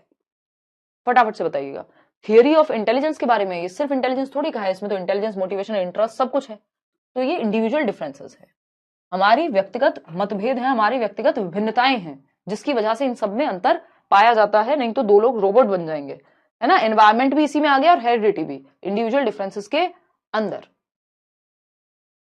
S1: फटाफट से बताइएगा। थियरी ऑफ इंटेलिजेंस के बारे में, ये सिर्फ इंटेलिजेंस थोड़ी कहा है, इसमें तो इंटेलिजेंस, मोटिवेशन, इंटरेस्ट सब कुछ है। तो ये इंडिविजुअल डिफरेंसेस है, हमारी व्यक्तिगत मतभेद है, हमारी व्यक्तिगत विभिन्नताएं हैं, जिसकी वजह से इन सब में अंतर पाया जाता है, नहीं तो दो लोग रोबोट बन जाएंगे, है ना। एनवायरमेंट भी इसी में आ गया और हेरिडिटी भी इंडिविजुअल डिफरेंसेस के अंदर।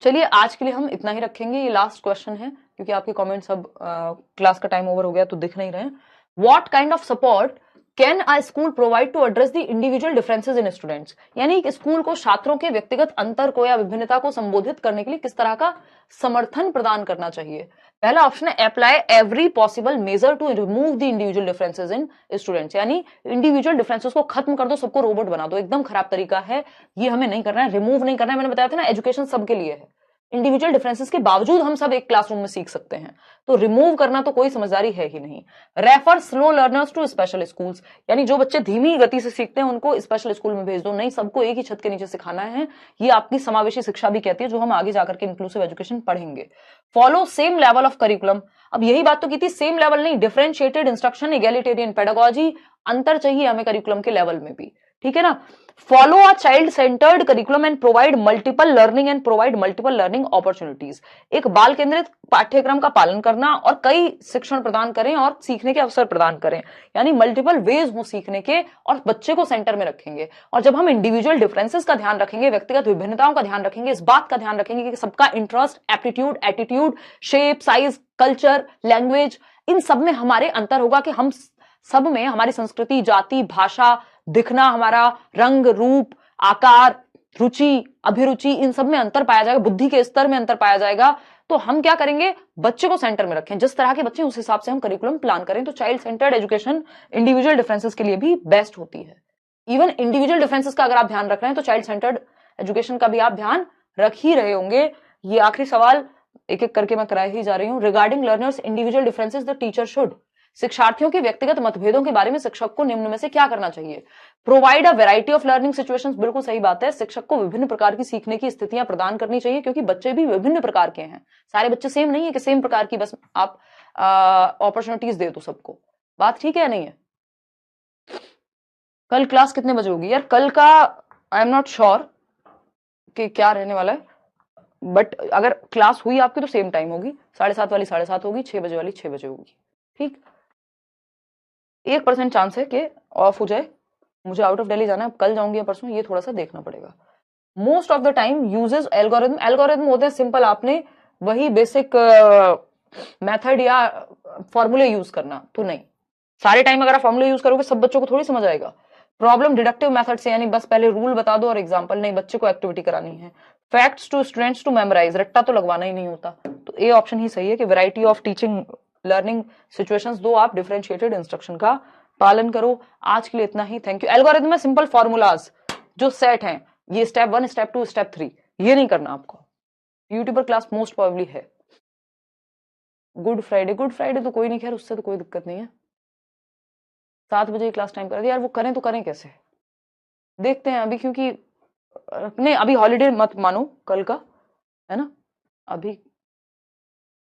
S1: चलिए आज के लिए हम इतना ही रखेंगे, ये लास्ट क्वेश्चन है, क्योंकि आपके कमेंट सब क्लास का टाइम ओवर हो गया तो दिख नहीं रहे। What kind of support can a school provide to address the individual differences in students, यानी एक स्कूल को छात्रों के व्यक्तिगत अंतर को या विभिन्नता को संबोधित करने के लिए किस तरह का समर्थन प्रदान करना चाहिए। पहला ऑप्शन है apply every possible measure to remove the individual differences in students, यानी इंडिविजुअल डिफरेंसेस को खत्म कर दो, सबको रोबोट बना दो। एकदम खराब तरीका है, ये हमें नहीं करना है, रिमूव नहीं करना है। मैंने बताया था ना, एजुकेशन सबके लिए है, इंडिविजुअल डिफरेंसेस के बावजूद हम सब एक क्लासरूम में सीख सकते हैं, तो रिमूव करना तो कोई समझदारी है ही नहीं। Refer slow learners to special schools, यानी जो बच्चे धीमी गति से सीखते हैं उनको स्पेशल स्कूल में भेज दो, नहीं सबको एक ही छत के नीचे सिखाना है। ये आपकी समावेशी शिक्षा भी कहती है, जो हम आगे जाकर के इंक्लूसिव एजुकेशन पढ़ेंगे। Follow same level of curriculum, अब यही बात तो की थी, सेम लेवल नहीं, डिफरेंशिएटेड इंस्ट्रक्शन, इगैलिटेरियन पेडागोजी, अंतर चाहिए हमें करिकुलम के लेवल में भी, ठीक है ना। Follow a child centred curriculum and provide multiple learning opportunities, एक बाल केंद्रित पाठ्यक्रम का पालन करना और कई शिक्षण प्रदान करें और सीखने के अवसर प्रदान करें, यानी मल्टीपल वेज हो सीखने के, और बच्चे को सेंटर में रखेंगे। और जब हम इंडिविजुअल डिफरेंसेस का ध्यान रखेंगे, व्यक्तिगत विभिन्नताओं का ध्यान रखेंगे, इस बात का ध्यान रखेंगे कि सबका interest, aptitude, attitude, shape, size, culture, language, इन सब में हमारे अंतर होगा, कि हम सब में हमारी संस्कृति, जाति, भाषा, दिखना, हमारा रंग, रूप, आकार, रुचि, अभिरुचि, इन सब में अंतर पाया जाएगा, बुद्धि के स्तर में अंतर पाया जाएगा। तो हम क्या करेंगे, बच्चे को सेंटर में रखें, जिस तरह के बच्चे उस हिसाब से हम करिकुलम प्लान करें। तो child centred education individual differences के लिए भी बेस्ट होती है। इवन इंडिविजुअल डिफरेंसेस का अगर आप ध्यान रख रहे हैं तो चाइल्ड सेंटर्ड एजुकेशन का भी आप ध्यान रख ही रहे होंगे। ये आखिरी सवाल एक एक करके मैं करा ही जा रही हूं। Regarding learners individual differences the teacher should, शिक्षार्थियों के व्यक्तिगत मतभेदों के बारे में शिक्षक को निम्न में से क्या करना चाहिए। Provide a variety of learning situations, बिल्कुल सही बात है, शिक्षक को विभिन्न प्रकार की सीखने की स्थितियां प्रदान करनी चाहिए, क्योंकि बच्चे भी विभिन्न प्रकार के हैं, सारे बच्चे सेम नहीं है कि सेम प्रकार की बस आप अपॉर्चुनिटीज दे दो सबको। बात ठीक है या नहीं है। कल क्लास कितने बजे होगी यार, कल का आई एम नॉट श्योर कि क्या रहने वाला है, बट अगर क्लास हुई आपकी तो सेम टाइम होगी, 7:30 वाली 7:30 होगी, 6 बजे वाली 6 बजे होगी, ठीक। 1% चांस है कि ऑफ हो जाए, मुझे आउट ऑफ दिल्ली जाना है, कल जाऊंगी या परसों, ये थोड़ा सा देखना पड़ेगा। Most of the time uses algorithm, algorithm होते हैं सिंपल, आपने वही बेसिक मेथड या फॉर्मूले यूज करना तो नहीं। सारे टाइम अगर आप फॉर्मूले यूज करोगे सब बच्चों को थोड़ी समझ आएगा। प्रॉब्लम डिडक्टिव मेथड से, यानी बस पहले रूल बता दो और एग्जांपल नहीं, बच्चे को एक्टिविटी करानी है। Facts to students to memorise, रट्टा तो लगवाना ही नहीं होता, तो ए ऑप्शन ही सही है कि variety of teaching learning situations दो आप, डिफरेंशिएटेड इंस्ट्रक्शन का पालन करो। आज के लिए इतना ही, थैंक यू। एल्गोरिथम में सिंपल फॉर्मूलाज जो सेट हैं, ये स्टेप 1 स्टेप 2 स्टेप 3, ये नहीं करना आपको। यूट्यूबर क्लास मोस्ट प्रोबेबली है। गुड फ्राइडे, गुड फ्राइडे तो कोई नहीं, खैर उससे तो कोई दिक्कत नहीं है। 7 बजे क्लास टाइम कर दिया यार, वो करें तो करें कैसे, देखते हैं अभी, क्योंकि नहीं अभी हॉलीडे मत मानो कल का, है ना, अभी